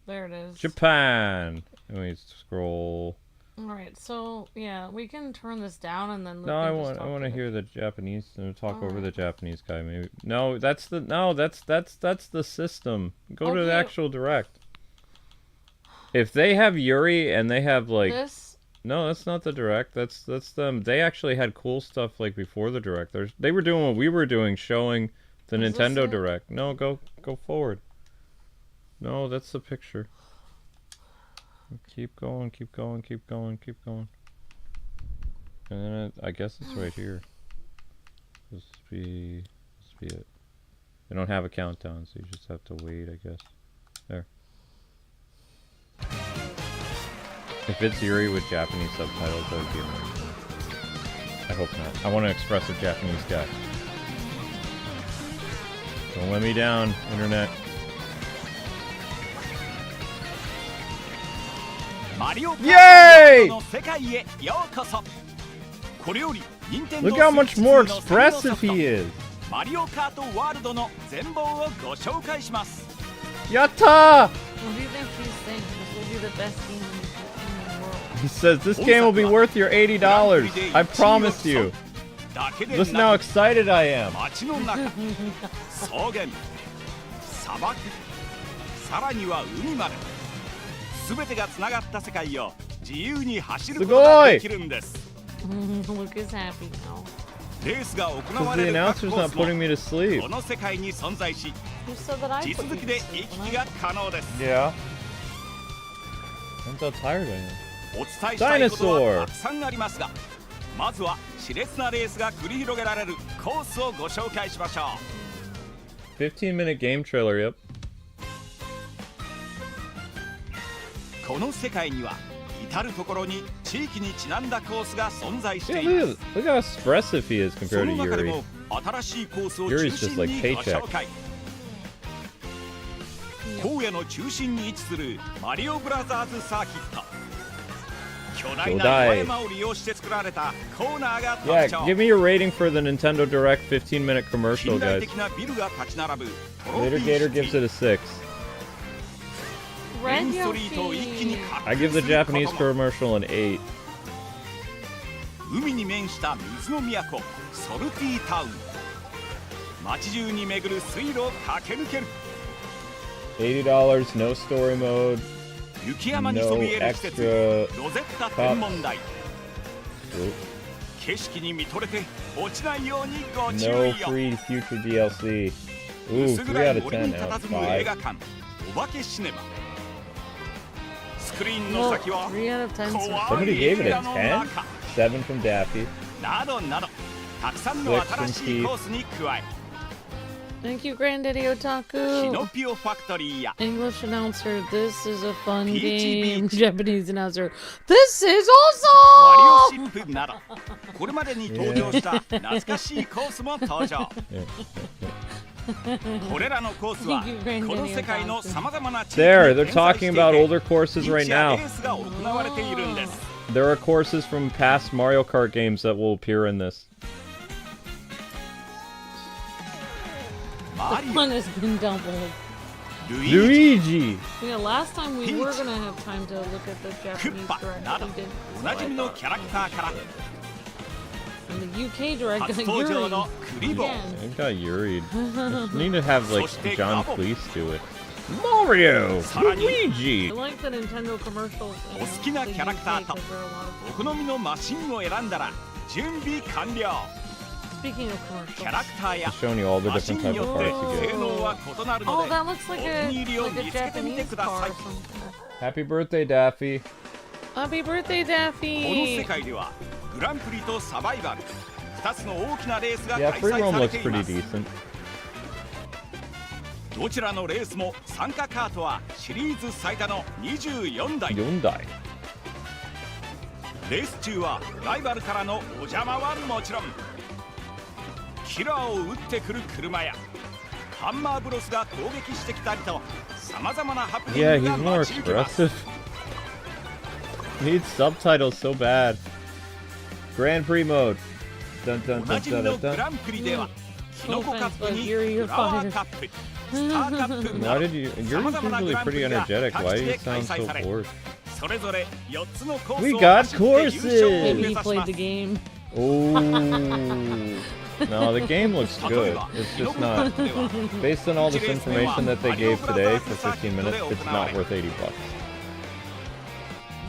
There it is. Japan! Let me scroll. Alright, so yeah, we can turn this down and then No, I want to hear the Japanese talk over the Japanese guy maybe. No, that's the system. Go to the actual Direct. If they have Yuri and they have like this? No, that's not the Direct. That's them. They actually had cool stuff like before the Direct. They were doing what we were doing, showing the Nintendo Direct. No, go forward. No, that's the picture. Keep going. And then I guess it's right here. This be it. They don't have a countdown, so you just have to wait, I guess. There. If it's Yuri with Japanese subtitles, that would be amazing. I hope not. I want an expressive Japanese guy. Don't let me down, internet. Yay! Look how much more expressive he is. Yatta! What do you think he's saying? This will be the best game in the world. He says this game will be worth your $80. I promise you. Listen how excited I am. Luke is happy now. Because the announcer's not putting me to sleep. Who said that I put you to sleep? Yeah. That's how tired I am. Dinosaur! 15-minute game trailer, yep. この世界には至る所に地域にちなんだコースが存在しています。 Look how expressive he is compared to Yuri. 新しいコースを中 Yuri's just 心 like にご紹 paycheck. 介。荒野の中心に位置するマリオブラザーズサーキット。巨大な岩山を利用して作られたコーナーが特徴。 Yeah, give me your rating for the Nintendo Direct 15-minute commercial, 近代 guys. 的なビルが立ち並ぶトロフィ Later ー Gator シテ gives ィ。 it a 6. メインストリートを一気に活 I 気 give す the ること Japanese も。 commercial an 8. 海に面した水の都ソルティータウン。街中に巡る水路を駆け抜ける。 $80, no story mode. 雪山にそびえる施設 extra ロゼッタ天文台。 Oop. 景色に見とれて落ちないようにご注 No 意を。 free future DLC. Ooh, 薄 3 暗い out of 森に 10 out 佇 of む映 5. 画館お化けシネマ。スクリーンの先は 3 out of 10. 怖い Somebody gave it 映 a 画の 10? 中 7 from Daffy. などなどたくさんの新しいコースに加え Thank you, Granddaddy キ Otaku. ノピオファクトリーや English announcer, this is a fun Peachy game. Beach. Japanese announcer, this is ワリ awesome! オシップなどこれまでに登場した懐かしいコースも登場。これらのコースはこの世界のさまざまな地域に There, they're 点在して talking いて about older courses 日 right 夜 now. レースが行われているんです。 There are courses from past Mario Kart games that will appear in this. マ The リ fun has been doubled. オ、ルイージ、 Luigi! Yeah, last time we Peach. were gonna have time to look at the ク Japanese ッパ direct, な but ど we didn't. おなじみのキャラクターから And the UK direct 初 got 登場の Yuri クリボー、 again. It got Yuri'd. Need to have like Soshite John Gabo. Cleese do it. Mario! さらに I Luigi! like the Nintendo commercials. お好きなキャラクターと because there are a lot of お好みのマシンを選んだら準備完了。 Speaking of キ commercials. ャラクターや It's showing you all the マシン different に types よ of って cars you 性 get. 能は異なる Oh, ので that looks お like 気 a に入りを like a 見つけてみて Japanese くだ car さ or い。 something. Happy birthday, Daffy. Happy birthday, この世 Daffy! 界ではグランプリとサバイバル2つの大きなレースが Yeah, 開 free 催 roam され looks てい pretty ます。 decent. どちらのレースも参加カートはシリーズ最多の24台。 Hyundai. レース中はライバルからのお邪魔はもちろんキラーを撃ってくる車やハンマーブロスが攻撃してきたりとさまざまなハプニン Yeah, グが he's more 待ち受けます。 expressive. Needs subtitles so bad. Grand Prix mode. Dun dun お dun なじみ dun の dun グラ dun. ンプリではキノコカップに You're フラワー fired. カップ、スターカップな Why ど did you? さ You're まざまなグ usually ランプ pretty リが energetic. 各 Why 地 do you で開 sound 催 so され bored? それぞれ4つのコー We スを got 走って優勝を目 Maybe 指 he しま played す the。game. Oh. No, the game looks good. It's just not. Based on all this information that they gave today for 15 minutes, it's not worth $80.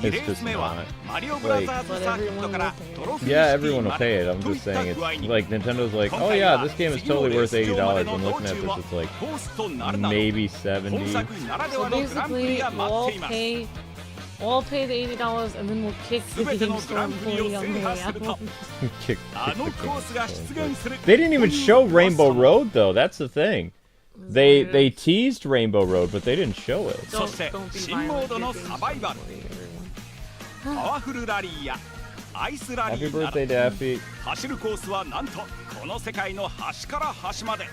2 It's レー just ス目は not. マリオブラザーズサーキットからトロフィーシテ Yeah, ィ everyone will ま pay で it. I'm とい just った saying 具合 it's に like Nintendo's like, 今 oh 回 yeah, は this game is 次の totally レー worth ス場まで $80. の I'm 道 looking at 中 this, は it's like コースとなるなど maybe 本 $70. 作ならで So はのグランプリ basically, が we'll 待っ all ています。 pay. We'll all pay the $80 and then we'll kick the 全て game のグ store ランプリを employee on 制 the way 覇すると out. Kick- あの kick コースが出現する They didn't even show Rainbow Road though. That's the thing. They teased Rainbow Road, but they didn't show it. そして新モードのサバイバルパワフルラリーやアイスラリ Happy ーなど birthday, Daffy. 走るコースはなんとこの世界の端から端まで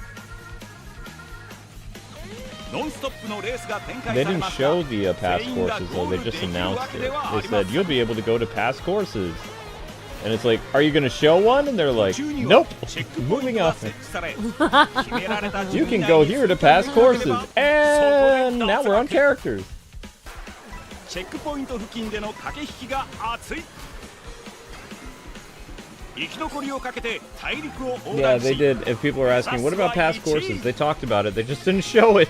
ノンストップのレースが展開 They され didn't ますが show the past 全員が courses ゴ though. ー They ルで just きる announced わけで it. はあ They りま said せん you'll be able to go to past courses, and it's like, are you gonna show one? And they're like, 途中には nope. チェックポイン Moving トが on. 設置され決められた You 順位 can 内 go に here to 進 past めなけれ courses, ば and now we're on characters. チェックポイント付近での駆け引きが熱い生き残りをかけて大陸を横 Yeah, 断 they し did. If people are asking, what about past courses? They talked about it. They just didn't show it.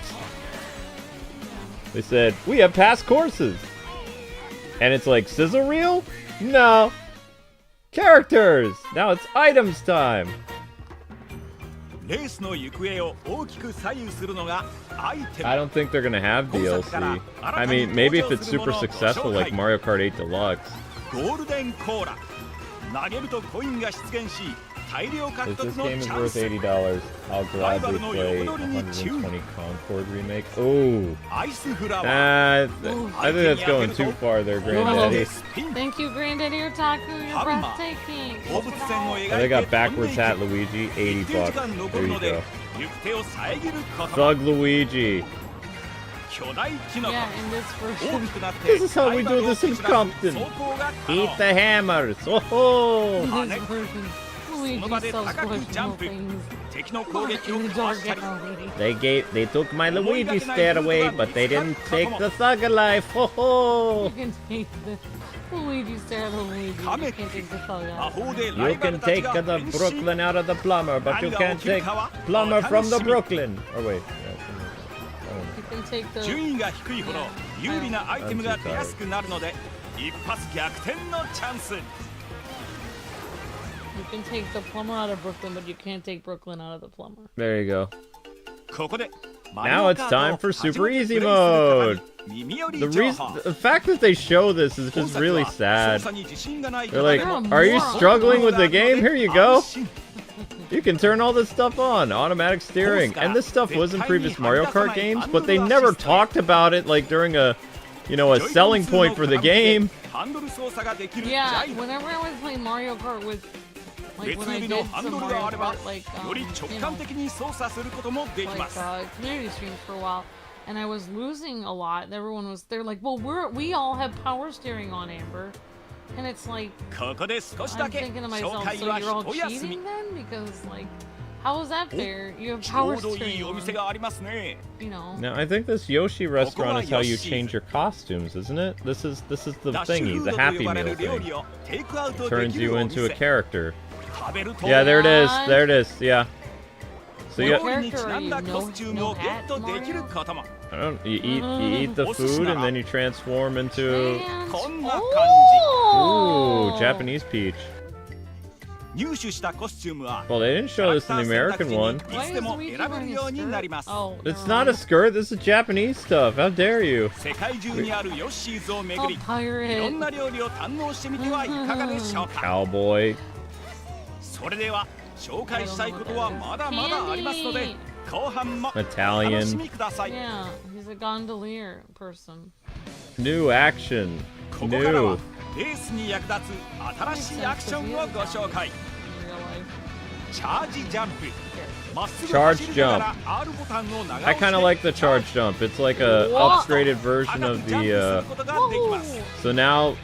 They said, we have past courses. And it's like, sizzle reel? No. Characters. Now it's items time. レースの行方を大きく左右するのがアイテム I don't think they're gonna have DLC. I mean, maybe if it's super successful like Mario Kart 8 Deluxe. ゴールデンコーラ投げるとコインが出現し大量獲 If 得 this の game チ is ャン worth ス $80, I'll gladly play 120 Concord remake. Ooh. アイスフラワー I think that's going too far there, Granddaddy. Thank you, Granddaddy Otaku. You're breathtaking. 放物線を Oh, 描 they いて got backwards hat Luigi, 80 bucks. 残 There る you ので go. 行く手を遮ることも Thug Luigi. Yeah, in this version. This is how we do this in Compton. Eat the hammers. Oh! In this version, Luigi sells questionable things. In the dark alley. They took my Luigi stair away, but they didn't take the thug alive. Ho ho! You can take the Luigi stair out of Luigi. You can't take the thug out. You can take the Brooklyn out of the plumber, but you can't take plumber from the Brooklyn. Or wait. You can take the... 順位が低いほど有利なアイテムが出やすくなるので一発逆転のチャンス You can take the plumber out of Brooklyn, but you can't take Brooklyn out of the plumber. There you go. ここで Now it's time for super easy mode. The fact that they show this is just really sad. They're like, are you struggling with the game? Here you go. You can turn all this stuff on, automatic steering. And this stuff was in previous Mario Kart games, but they never talked about it like during a, you know, a selling point for the game. Yeah, whenever I was playing Mario Kart with, like when I did some Mario Kart, like, community streams for a while, and I was losing a lot, they're like, well, we all have power steering on, Amber. And it's like, I'm thinking to myself, so you're all cheating then? Because, like, how is that fair? You have power steering on. You know. Now, I think this Yoshi restaurant is how you change your costumes, isn't it? This is the thingy, the Happy Meal thing. It turns you into a character. Yeah, there it is. There it is. Yeah. So you you eat the food and then you transform into ooh, Japanese Peach. Well, they didn't show this in the American one. Oh, it's not a skirt, this is Japanese stuff. How dare you? Cowboy. それでは紹介したいことはまだまだありますので後半もお楽しみください Yeah, he's a gondolier person. New action. ここからはレースに役立つ新しいアクションをご紹介チャージジャンプ Charge jump. I kind of like the charge jump. It's like a upgraded version of the so now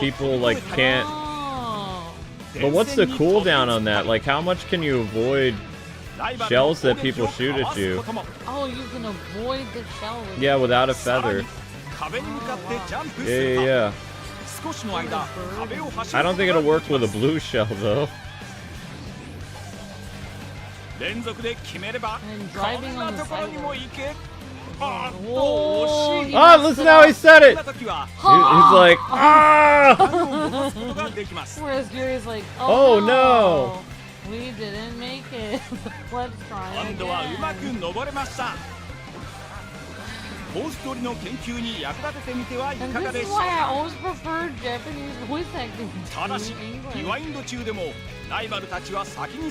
people like can't. But what's the cooldown on that? Like, how much can you avoid shells that people shoot at you? Oh, you can avoid the shell. Yeah, without a feather. Yeah. I don't think it'll work with a blue shell, though. And driving on the side. Oh, listen how he said it! He's like, ah! Whereas Yuri's like, oh no! We didn't make it. Let's try again. And this is why I always prefer Japanese voice acting to English.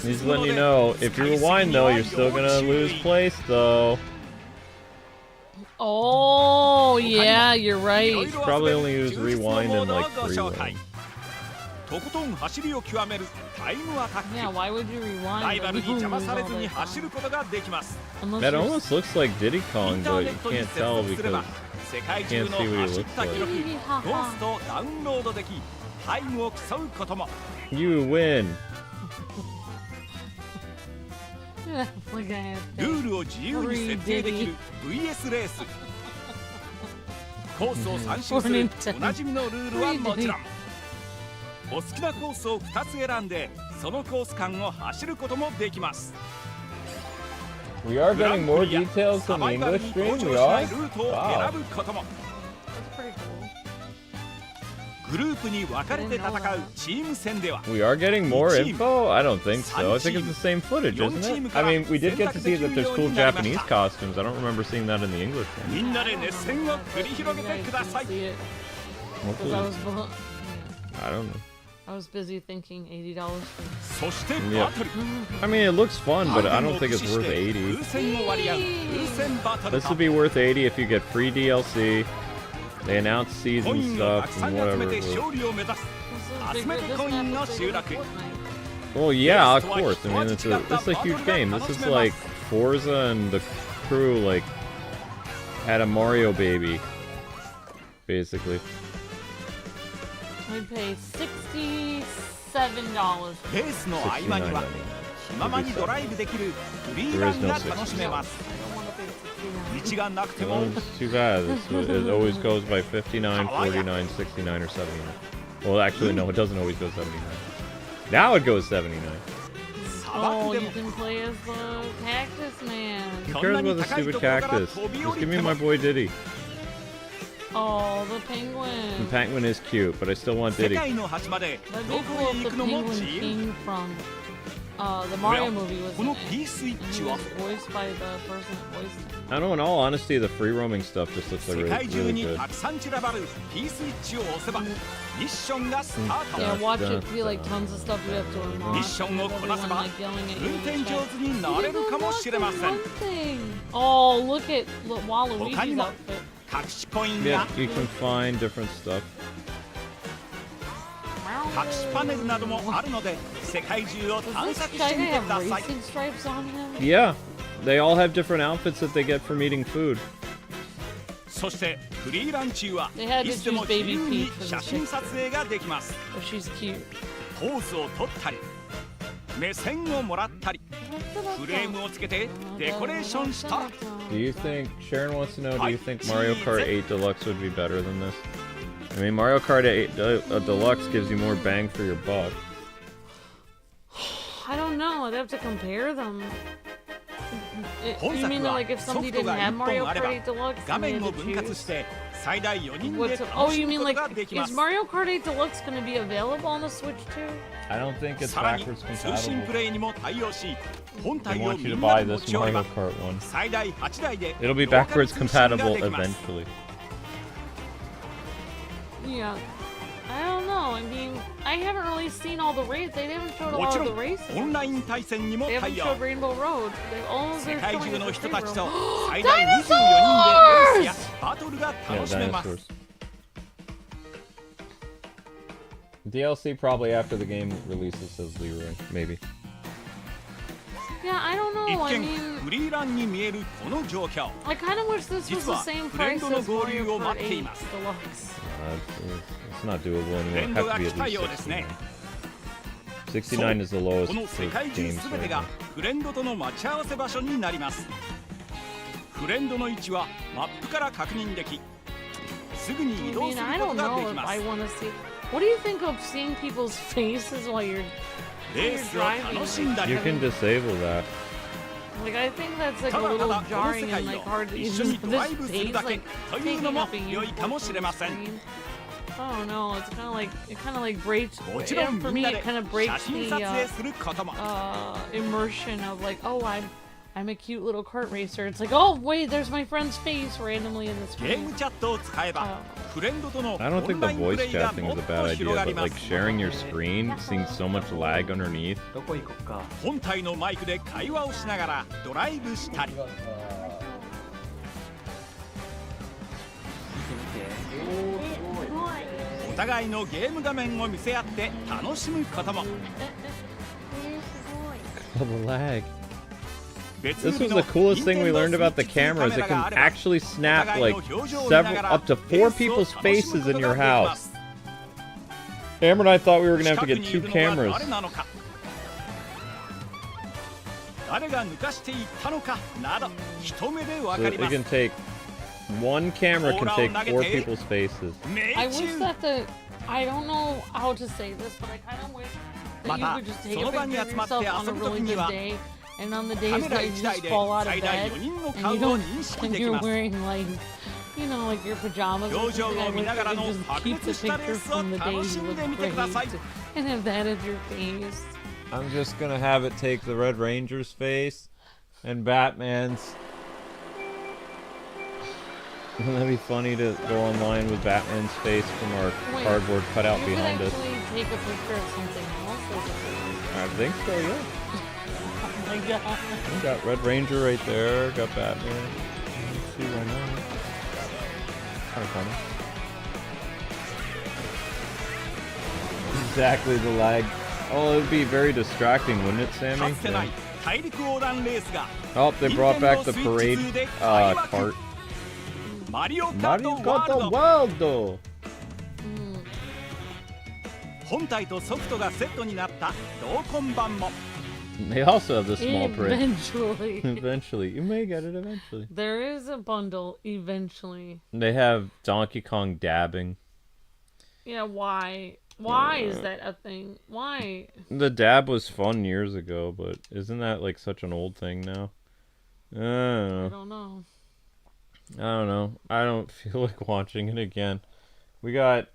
He's letting you know, if you rewind though, you're still gonna lose place though. Oh, yeah, you're right. You probably only use rewind in like 3 ways. Yeah, why would you rewind? That almost looks like Diddy Kong, but you can't tell because you can't see what he looks like. You win. ルールを自由に設定できる VS レースコースを3周するおなじみのルールはもちろんお好きなコースを2つ選んでそのコース間を走ることもできます We are getting more details from the English stream, we are? Wow. We are getting more info? I don't think so. I think it's the same footage, isn't it? I mean, we did get to see that there's cool Japanese costumes. I don't remember seeing that in the English one. I don't know. I was busy thinking $80 for Yep. I mean, it looks fun, but I don't think it's worth 80. This would be worth 80 if you get free DLC. They announced season stuff and whatever it was. Well, yeah, of course. I mean, it's a huge game. This is like Forza and the crew, like, had a Mario baby, basically. I paid $67. レースの合間には気ままにドライブできるフリーランが楽しめます。道がなくても It's too bad. It always goes by 59, 49, 69, or 79. Well, actually, no, it doesn't always go 79. Now it goes 79. Oh, you can play as the Cactus Man. Who cares about the stupid cactus? Just give me my boy Diddy. Oh, the penguin. The penguin is cute, but I still want Diddy. That'd be cool if the penguin came from the Mario movie was in it. And he was voiced by the person that voiced it. I don't know, in all honesty, the free roaming stuff just looks like really good. Yeah, watch it be like tons of stuff you have to unlock. Everyone like yelling at you. One thing. Oh, look at Waluigi's outfit. Yeah, you can find different stuff. 隠しパネルなどもあるので世界中を探索してみてください。 Yeah, they all have different outfits that they get from eating food. そしてフリーラン中はいつでも自由に写真撮影ができます。ポーズを撮ったり目線をもらったりフレームをつけてデコレーションしたら Do you think, Sharon wants to know, do you think Mario Kart 8 Deluxe would be better than this? I mean, Mario Kart 8 Deluxe gives you more bang for your buck. I don't know. I'd have to compare them. You mean like if somebody didn't have Mario Kart 8 Deluxe, and they had to choose? Oh, you mean like, is Mario Kart 8 Deluxe going to be available on the Switch too? I don't think it's backwards compatible. They They want you to buy this Mario Kart one. It'll be backwards compatible eventually. Yeah. I don't know. I mean, I haven't really seen all the races. They haven't showed a lot of the races. They haven't showed Rainbow Road. They're showing us the Rainbow Road. Dinosaurs! Yeah, dinosaurs. DLC probably after the game releases, says Leroy. Maybe. Yeah, I don't know. I mean, I kind of wish this was the same price as Mario Kart 8 Deluxe. It's not doable anymore. It has to be at least 69. 69 is the lowest for games right now. フレンドとの待ち合わせ場所になります。フレンドの位置はマップから確認でき、すぐに移動することができます。 What do you think of seeing people's faces while you're driving? You can disable that. Like, I think that's like a little jarring and like hard to use. This face like taking up a huge portion of the screen. I don't know. It's kind of like breaks. And for me, it kind of breaks the immersion of like, oh, I'm a cute little kart racer. It's like, oh wait, there's my friend's face randomly in the screen. I don't think the voice chat thing is a bad idea, but like sharing your screen, seeing so much lag underneath. 本体のマイクで会話をしながらドライブしたり。お互いのゲーム画面を見せ合って楽しむことも。Oh, the lag. This was the coolest thing we learned about the cameras. It can actually snap like up to 4 people's faces in your house. Amber and I thought we were gonna have to get 2 cameras. So it can take 1 camera can take 4 people's faces. I wish that I don't know how to say this, but I kind of wish that you could just take a picture of yourself on a really good day. And on the days that you just fall out of bed and you're wearing like, you know, like your pajamas or something, I wish you could just keep the picture from the day you look great and have that as your face. I'm just gonna have it take the Red Ranger's face and Batman's. Wouldn't that be funny to go online with Batman's face from our cardboard cutout behind us? Take a picture of something else as a face. I think so, yeah. Oh my god. We got Red Ranger right there, got Batman. Let's see why not. Kind of funny. Exactly the lag. Oh, it would be very distracting, wouldn't it, Sammy? Yeah. Oh, they brought back the parade cart. マリオカートワールド。ワールド。本体とソフトがセットになった同梱版も。They also have the small print. Eventually. Eventually. You may get it eventually. There is a bundle eventually. They have Donkey Kong dabbing. Yeah, why? Why is that a thing? Why? The dab was fun years ago, but isn't that like such an old thing now? I don't know. I don't know. I don't feel like watching it again. We got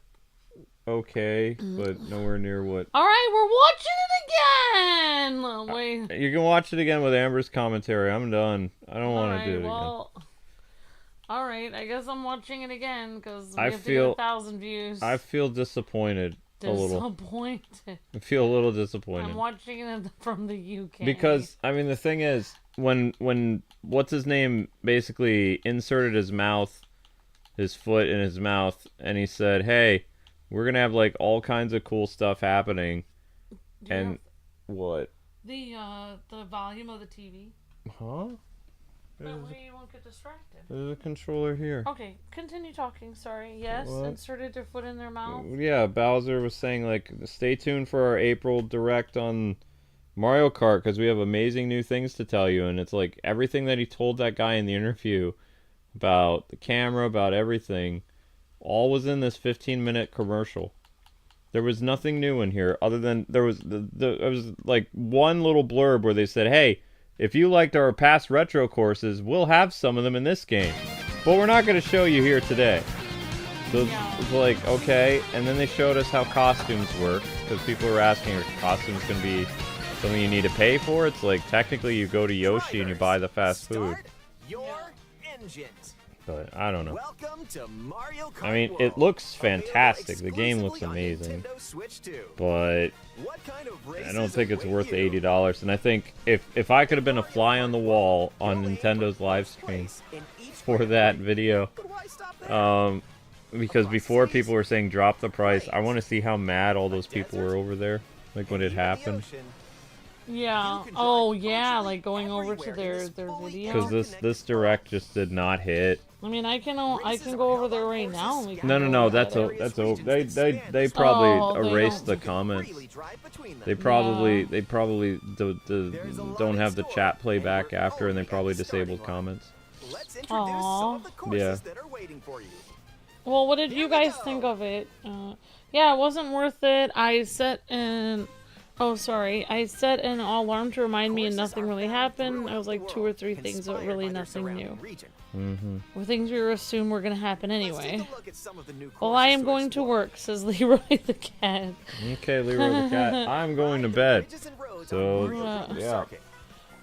okay, but nowhere near what. All right, we're watching it again. Oh, wait. You can watch it again with Amber's commentary. I'm done. I don't want to do it again. All right, I guess I'm watching it again because we I have feel 1,000 views. I feel disappointed. A little. Disappointed. I feel a little disappointed. I'm watching it from the UK. Because I mean, the thing is, when what's his name basically inserted his foot in his mouth, and he said, "Hey, we're gonna have like all kinds of cool stuff happening," and what? The volume of the TV. Huh? That way you won't get distracted. There's a controller here. Okay, continue talking. Sorry. Yes, What? inserted their foot in their mouth. Yeah, Bowser was saying like, stay tuned for our April Direct on Mario Kart because we have amazing new things to tell you, and it's like everything that he told that guy in the interview about the camera, about everything, all was in this 15-minute commercial. There was nothing new in here other than there was like one little blurb where they said, "Hey, if you liked our past retro courses, we'll have some of them in this game, but we're not going to show you here today." So it's like, okay, and then they showed us how costumes work, because people were asking, are costumes going to be something you need to pay for? It's like, technically you go to Yoshi and you buy the fast food. But, I don't know. I mean, it looks fantastic. The game looks amazing. But I don't think it's worth the $80. And I think if I could have been a fly on the wall on Nintendo's live stream for that video, because before people were saying drop the price, I want to see how mad all those people were over there, like when it happened. Yeah. Oh, yeah. Like going over to their video. Because this direct just did not hit. I mean, I can go over there right now. No. That's they probably erased the comments. They probably don't have the chat playback after, and they probably disabled comments. Aww. Yeah. Well, what did you guys think of it? Yeah, it wasn't worth it. I set an alarm to remind me and nothing really happened. I was like 2 or 3 things, but really nothing new. Or things we assume were going to happen anyway. Well, I am going to work, says Leroy the cat. Okay, Leroy the cat. I'm going to bed. So, yeah.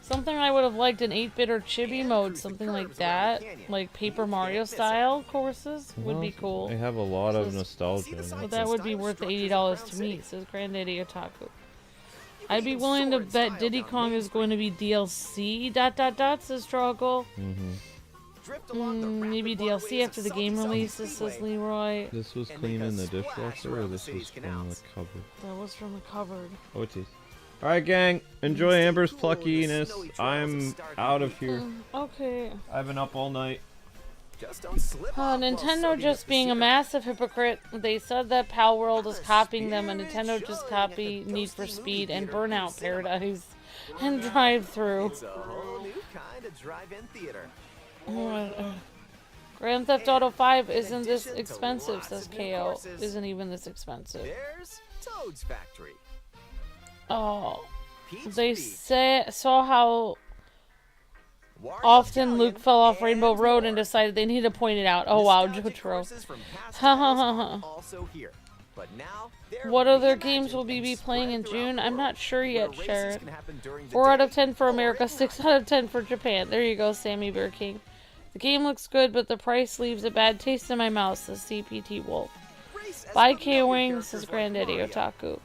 Something I would have liked in 8-bit or chibi mode, something like that. Like Paper Mario style courses would be cool. They have a lot of nostalgia. But that would be worth the $80 to me, says Granddaddy Otaku. I'd be willing to bet Diddy Kong is going to be DLC, ... says Struggle. Maybe DLC after the game releases, says Leroy. This was clean in the dishwasher, or this was from the cupboard? That was from the cupboard. Oh, it is. Alright, gang. Enjoy Amber's pluckiness. I'm out of here. Okay. I've been up all night. Nintendo just being a massive hypocrite. They said that Pal World is copying them, and Nintendo just copied Need for Speed and Burnout Paradise and Drive-Thru. Grand Theft Auto 5 isn't this expensive, says KO. Isn't even this expensive. Oh, they saw how often Luke fell off Rainbow Road and decided they need to point it out. Oh wow, Jotaro. What other games will we be playing in June? I'm not sure yet, Sharon. 4 out of 10 for America, 6 out of 10 for Japan. There you go, Sammy Bear King. The game looks good, but the price leaves a bad taste in my mouth, says CPT Wolf. Bye, Kwings, says Granddaddy Otaku.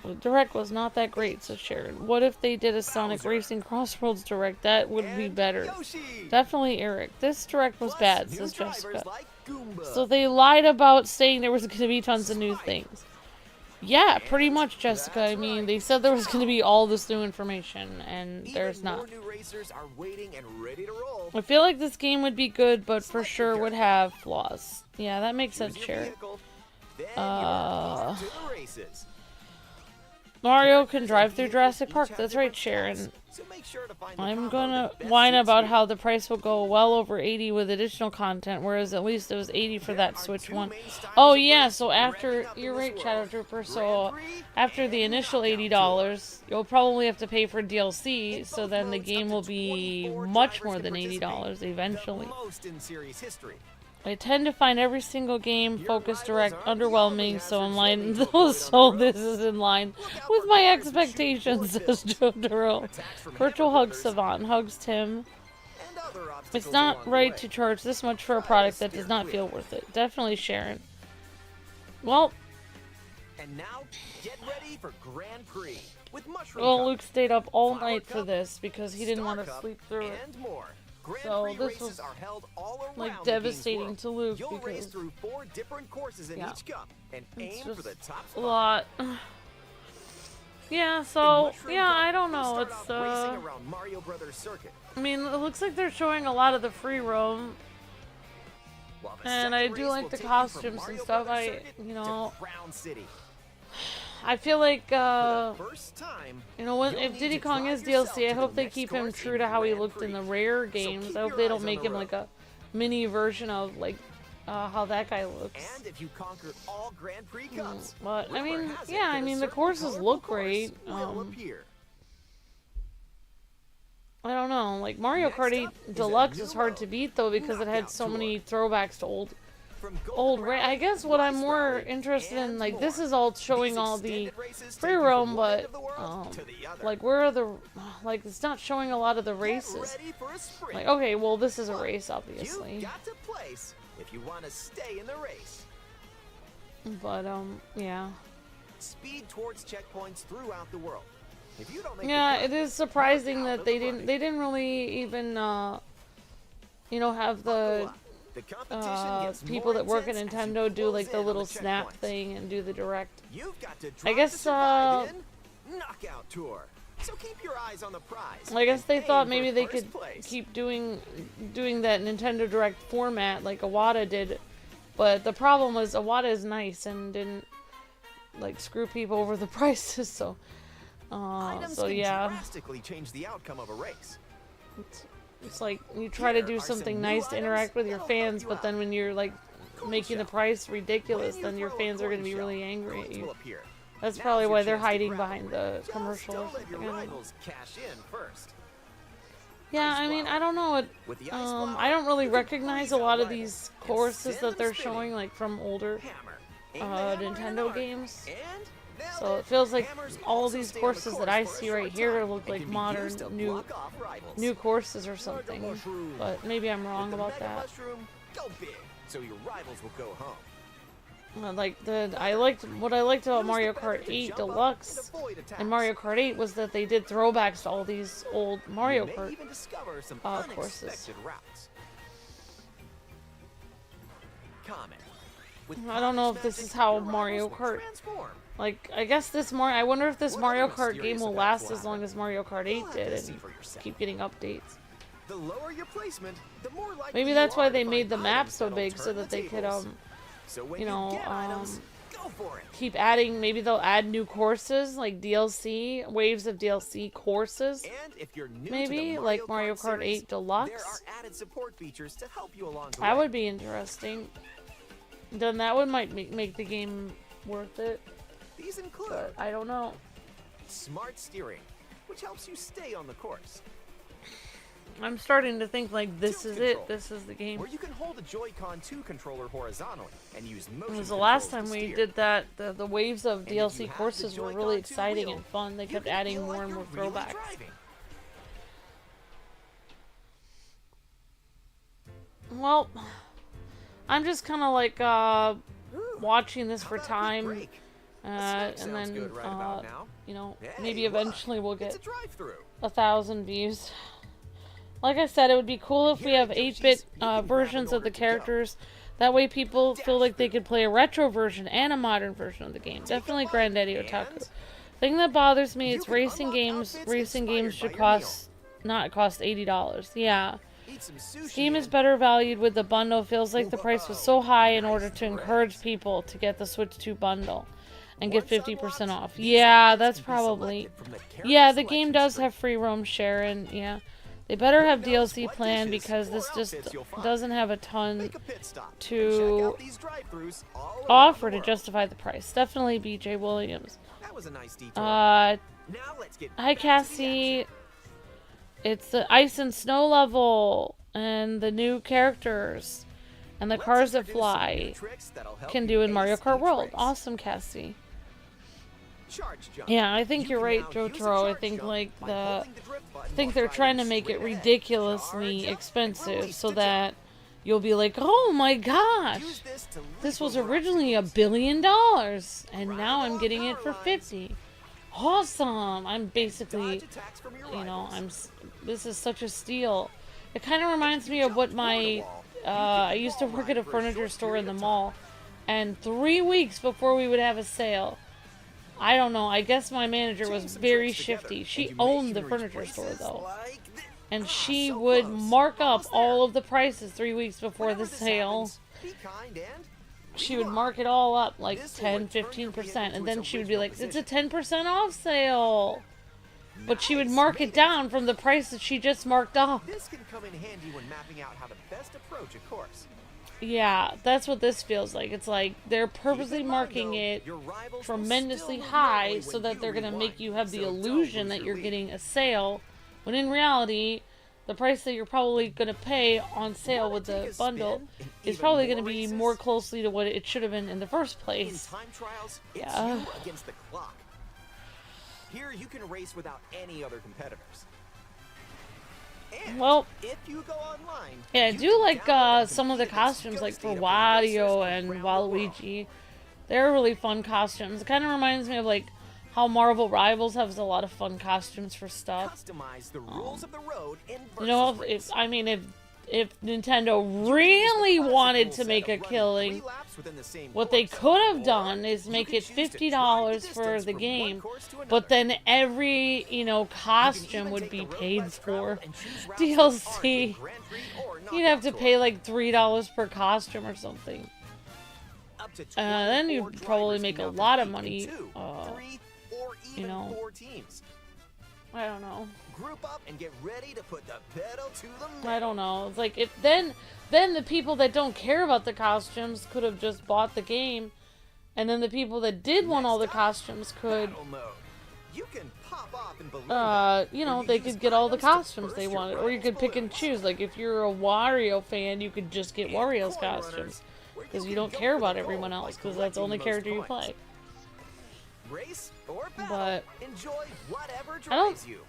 The Direct was not that great, says Sharon. What if they did a Sonic Racing Crossroads Direct? That would be better. Definitely Eric. This Direct was bad, says Jessica. So they lied about saying there was going to be tons of new things. Yeah, pretty much, Jessica. I mean, they said there was going to be all this new information, and there's not. I feel like this game would be good, but for sure would have flaws. Yeah, that makes sense, Sharon. Mario can drive through Jurassic Park. That's right, Sharon. I'm gonna whine about how the price will go well over 80 with additional content, whereas at least it was 80 for that Switch one. Oh yeah, so after, you're right, Shadow Trooper, so after the initial $80, you'll probably have to pay for DLC, so then the game will be much more than $80 eventually. I tend to find every single game Focus Direct underwhelming, so this is in line with my expectations, says Jotaro. Virtual Hugs Savant hugs Tim. It's not right to charge this much for a product that does not feel worth it. Definitely Sharon. Well, and now get ready for Grand Prix with Mushroom well, Cup. Luke stayed up all night for this because he didn't want to sleep through it. So this was like devastating to Luke because through 4 different courses in each cup and aim for the top a lot. Yeah, so yeah, I don't know. It's I mean, it looks like they're showing a lot of the free roam, and I do like the costumes and stuff. I feel like, you know, if Diddy Kong is DLC, I hope they keep him true to how he looked in the Rare games. I hope they don't make him like a mini version of, like, how that guy looks. And if you conquer all Grand Prix cups, but, I mean, yeah, I mean, the courses look great. I don't know, like, Mario Kart 8 Deluxe is hard to beat, though, because it had so many throwbacks to old I guess what I'm more interested in, like, this is all showing all the free roam, but like, where are the, like, it's not showing a lot of the races. Like, okay, well, this is a race, obviously, if you want to stay in the race. But yeah, speed towards checkpoints throughout the world. If you don't make it is surprising that they didn't really even you know, have the people that work at Nintendo do like the little snap thing and do the direct. I guess knockout tour. So keep your eyes on the prize. I guess they thought maybe they could keep doing that Nintendo Direct format like Iwata did, but the problem was Iwata is nice and didn't like screw people over the prices. So yeah. Drastically change the outcome of a race. It's like you try to do something nice to interact with your fans, but then when you're like making the price ridiculous, then your fans are going to be really angry at you. That's probably why they're hiding behind the commercial or something. Yeah, I mean, I don't know. I don't really recognize a lot of these courses that they're showing, like from older Nintendo games. So it feels like all these courses that I see right here look like modern, new courses or something. But maybe I'm wrong about that. So your rivals will go home. What I liked about Mario Kart 8 Deluxe and Mario Kart 8 was that they did throwbacks to all these old Mario Kart courses. I don't know if this is how Mario Kart. Like, I guess I wonder if this Mario Kart game will last as long as Mario Kart 8 did and keep getting updates. The lower your placement, the more likely maybe that's why they made the map so big, so that they could, you know, keep adding, maybe they'll add new courses, like DLC, waves of DLC courses. Maybe, like Mario Kart 8 Deluxe. That would be interesting. Then that would might make the game worth it. These include, but I don't know. Smart steering, which helps you stay on the course. I'm starting to think like this is it. This is the game. Where you can hold a Joy-Con 2 controller horizontally and use motion. It was the last time we did that. The waves of DLC courses were really exciting and fun. They kept adding more and more throwbacks. Well, I'm just kind of like watching this for time. And then, you know, maybe eventually we'll get 1,000 views. Like I said, it would be cool if we have 8-bit versions of the characters That way people feel like they could play a retro version and a modern version of the game. Definitely Granddaddy Otaku. Thing that bothers me is racing games. Racing games should not cost $80. Yeah. This game is better valued with the bundle. Feels like the price was so high in order to encourage people to get the Switch 2 bundle and get 50% off. Yeah, that's probably... Yeah, the game does have free roam share, and yeah. They better have DLC planned because this just doesn't have a ton to offer to justify the price. Definitely BJ Williams. Hi Cassie. It's the ice and snow level and the new characters and the cars that fly can do in Mario Kart World. Awesome, Cassie. Yeah, I think you're right, Jotaro. I think they're trying to make it ridiculously expensive so that you'll be like, oh my gosh, this was originally $1 billion and now I'm getting it for 50. Awesome. I'm basically, you know, this is such a steal. It kind of reminds me of what I used to work at a furniture store in the mall, and 3 weeks before we would have a sale, I don't know, I guess my manager was very shifty. She owned the furniture store though. And she would mark up all of the prices 3 weeks before the sale. She would mark it all up like 10-15%, and then she would be like, it's a 10% off sale. But she would mark it down from the price that she just marked off. This can come in handy when mapping out how to best approach a course. Yeah, that's what this feels like. It's like they're purposely marking it tremendously high so that they're going to make you have the illusion that you're getting a sale, when in reality, the price that you're probably going to pay on sale with the bundle is probably going to be more closely to what it should have been in the first place. Yeah. Against the clock. Here you can race without any other competitors. Well, if you go online, yeah, I do like some of the costumes, like for Wario and Waluigi. They're really fun costumes. It kind of reminds me of like how Marvel Rivals has a lot of fun costumes for stuff. Customize the rules of the road in you know, if Nintendo really wanted to make a killing, what they could have done is make it $50 for the game, but then every, you know, costume would be paid for. DLC. You'd have to pay like $3 per costume or something. Then you'd probably make a lot of money. You know, I don't know. Group up and get ready to put the pedal to the metal. I don't know. It's like if then the people that don't care about the costumes could have just bought the game, and then the people that did want all the costumes could, you can pop off and you know, they could get all the costumes they wanted, or you could pick and choose. Like if you're a Wario fan, you could just get Wario's costumes because you don't care about everyone else because that's the only character you play. Race or battle, but enjoy whatever drives you.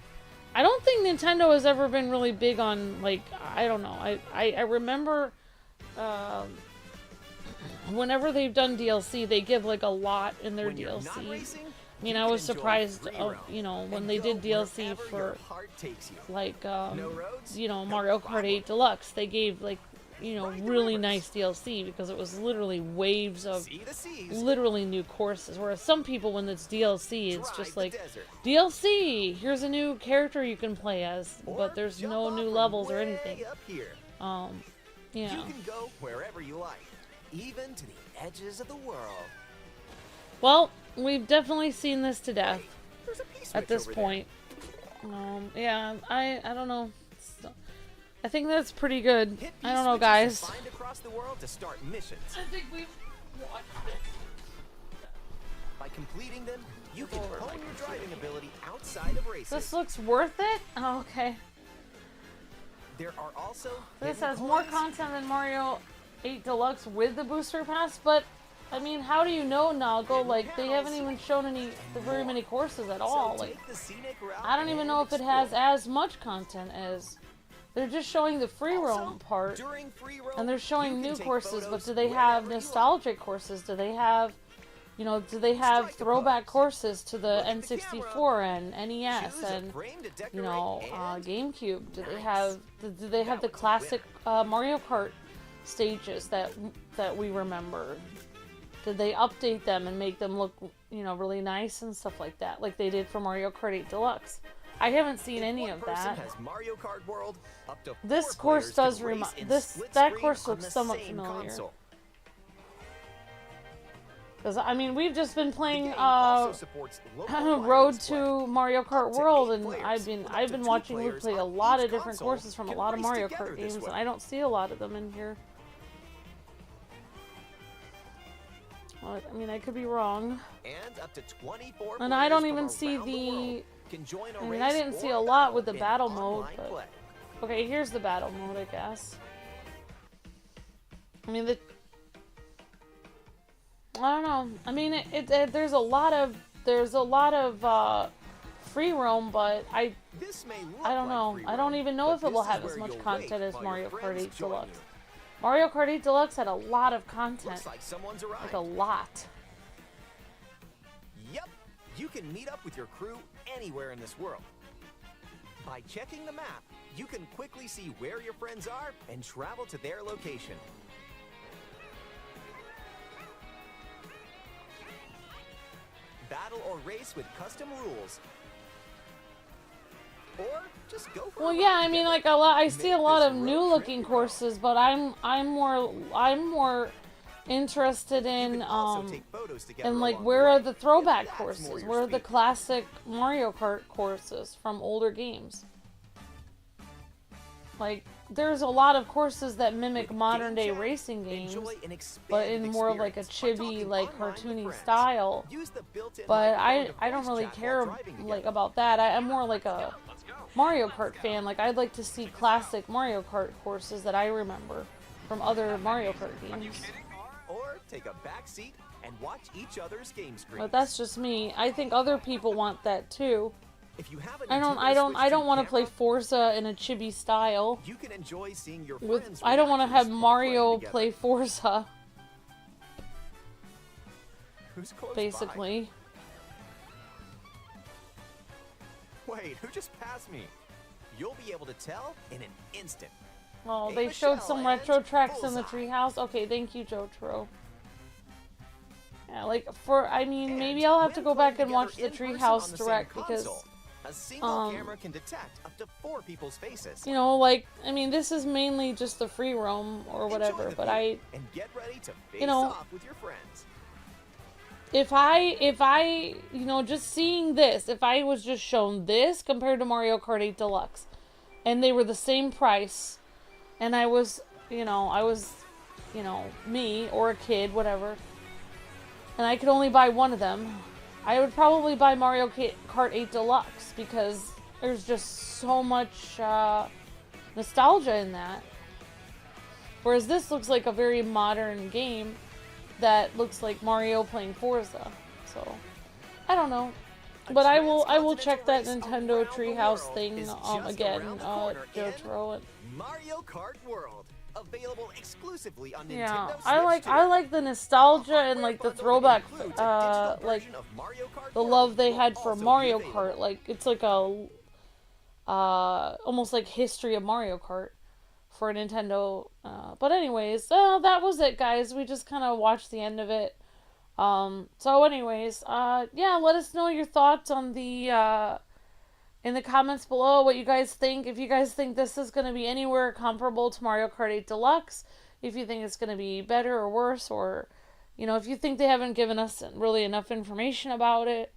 I don't think Nintendo has ever been really big on, like, I don't know. I remember whenever they've done DLC, they give like a lot in their DLC. I mean, I was surprised of, you know, when they did DLC for like you know, Mario Kart 8 Deluxe, they gave like, you know, really nice DLC because it was literally waves of literally new courses. Whereas some people, when it's DLC, it's just like, DLC, here's a new character you can play as, but there's no new levels or anything. Yeah. You can go wherever you like, even to the edges of the world. Well, we've definitely seen this to death at this point. Yeah, I don't know. I think that's pretty good. I don't know, guys. Across the world to start missions. I think we've watched it. By completing them, you can hone your driving ability outside of races. This looks worth it? Oh, okay. There are also this has more content than Mario 8 Deluxe with the booster pass, but I mean, how do you know, Nago? Like, they haven't even shown very many courses at all. Like, I don't even know if it has as much content as. They're just showing the free roam part, and they're showing new courses, but do they have nostalgic courses? Do they have, you know, do they have throwback courses to the N64 and NES and, you know, GameCube? Do they have the classic Mario Kart stages that we remember? Did they update them and make them look, you know, really nice and stuff like that, like they did for Mario Kart 8 Deluxe? I haven't seen any of that. This course does remind that course looks somewhat familiar. Because I mean, we've just been playing Road to Mario Kart World, and I've been watching Luke play a lot of different courses from a lot of Mario Kart games, and I don't see a lot of them in here. Well, I mean, I could be wrong. And I don't even see the... I mean, I didn't see a lot with the battle mode, but... Okay, here's the battle mode, I guess. I mean, I don't know. I mean, there's a lot of free roam, but I don't know. I don't even know if it will have as much content as Mario Kart 8 Deluxe. Mario Kart 8 Deluxe had a lot of content. Like a lot. Yep, you can meet up with your crew anywhere in this world. By checking the map, you can quickly see where your friends are and travel to their location. Battle or race with custom rules. Or just go for Well, yeah, I mean, like I see a lot of new looking courses, but I'm more interested in like, where are the throwback courses? Where are the classic Mario Kart courses from older games? Like, there's a lot of courses that mimic modern day racing games, but in more of like a chibi, like cartoony style. But I don't really care like about that. I'm more like a Mario Kart fan. Like, I'd like to see classic Mario Kart courses that I remember from other Mario Kart games. Or take a back seat and watch each other's game screens. But that's just me. I think other people want that too. If you have I don't want to play Forza in a chibi style. You can enjoy seeing your I don't want to have Mario play Forza. Who's close basically. By? Wait, who just passed me? You'll be able to tell in an instant. Oh, Hey, they showed Michelle, some retro tracks in the treehouse. Okay, thank you, Jotaro. Yeah, like I mean, maybe I'll have to go back and watch the treehouse direct because, a single camera can detect up to 4 people's faces. you know, like, I mean, this is mainly just the free roam or whatever, but and get ready to face you know, off with your friends. if I, you know, just seeing this, if I was just shown this compared to Mario Kart 8 Deluxe, and they were the same price, and I was, you know, me or a kid, whatever, and I could only buy one of them, I would probably buy Mario Kart 8 Deluxe because there's just so much nostalgia in that. Whereas this looks like a very modern game that looks like Mario playing Forza. So, I don't know. But I will check that Nintendo Treehouse thing again, Jotaro. Mario Kart World, available exclusively on Nintendo Yeah, Switch I like the nostalgia and like the throwback, like the love they had for Mario Kart. Like, it's like a almost like history of Mario Kart for Nintendo. But anyways, that was it, guys. We just kind of watched the end of it. So anyways, yeah, let us know your thoughts on the in the comments below, what you guys think. If you guys think this is going to be anywhere comparable to Mario Kart 8 Deluxe, if you think it's going to be better or worse, or, you know, if you think they haven't given us really enough information about it,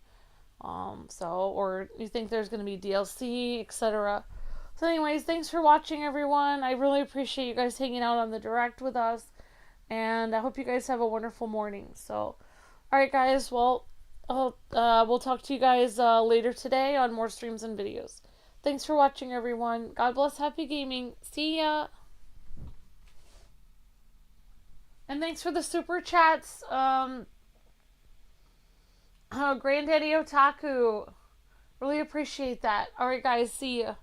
or you think there's going to be DLC, etc. So anyways, thanks for watching, everyone. I really appreciate you guys hanging out on the direct with us, and I hope you guys have a wonderful morning. So, alright guys, well, we'll talk to you guys later today on more streams and videos. Thanks for watching, everyone. God bless, happy gaming. See ya! And thanks for the super chats, Granddaddy Otaku. Really appreciate that. Alright guys, see ya.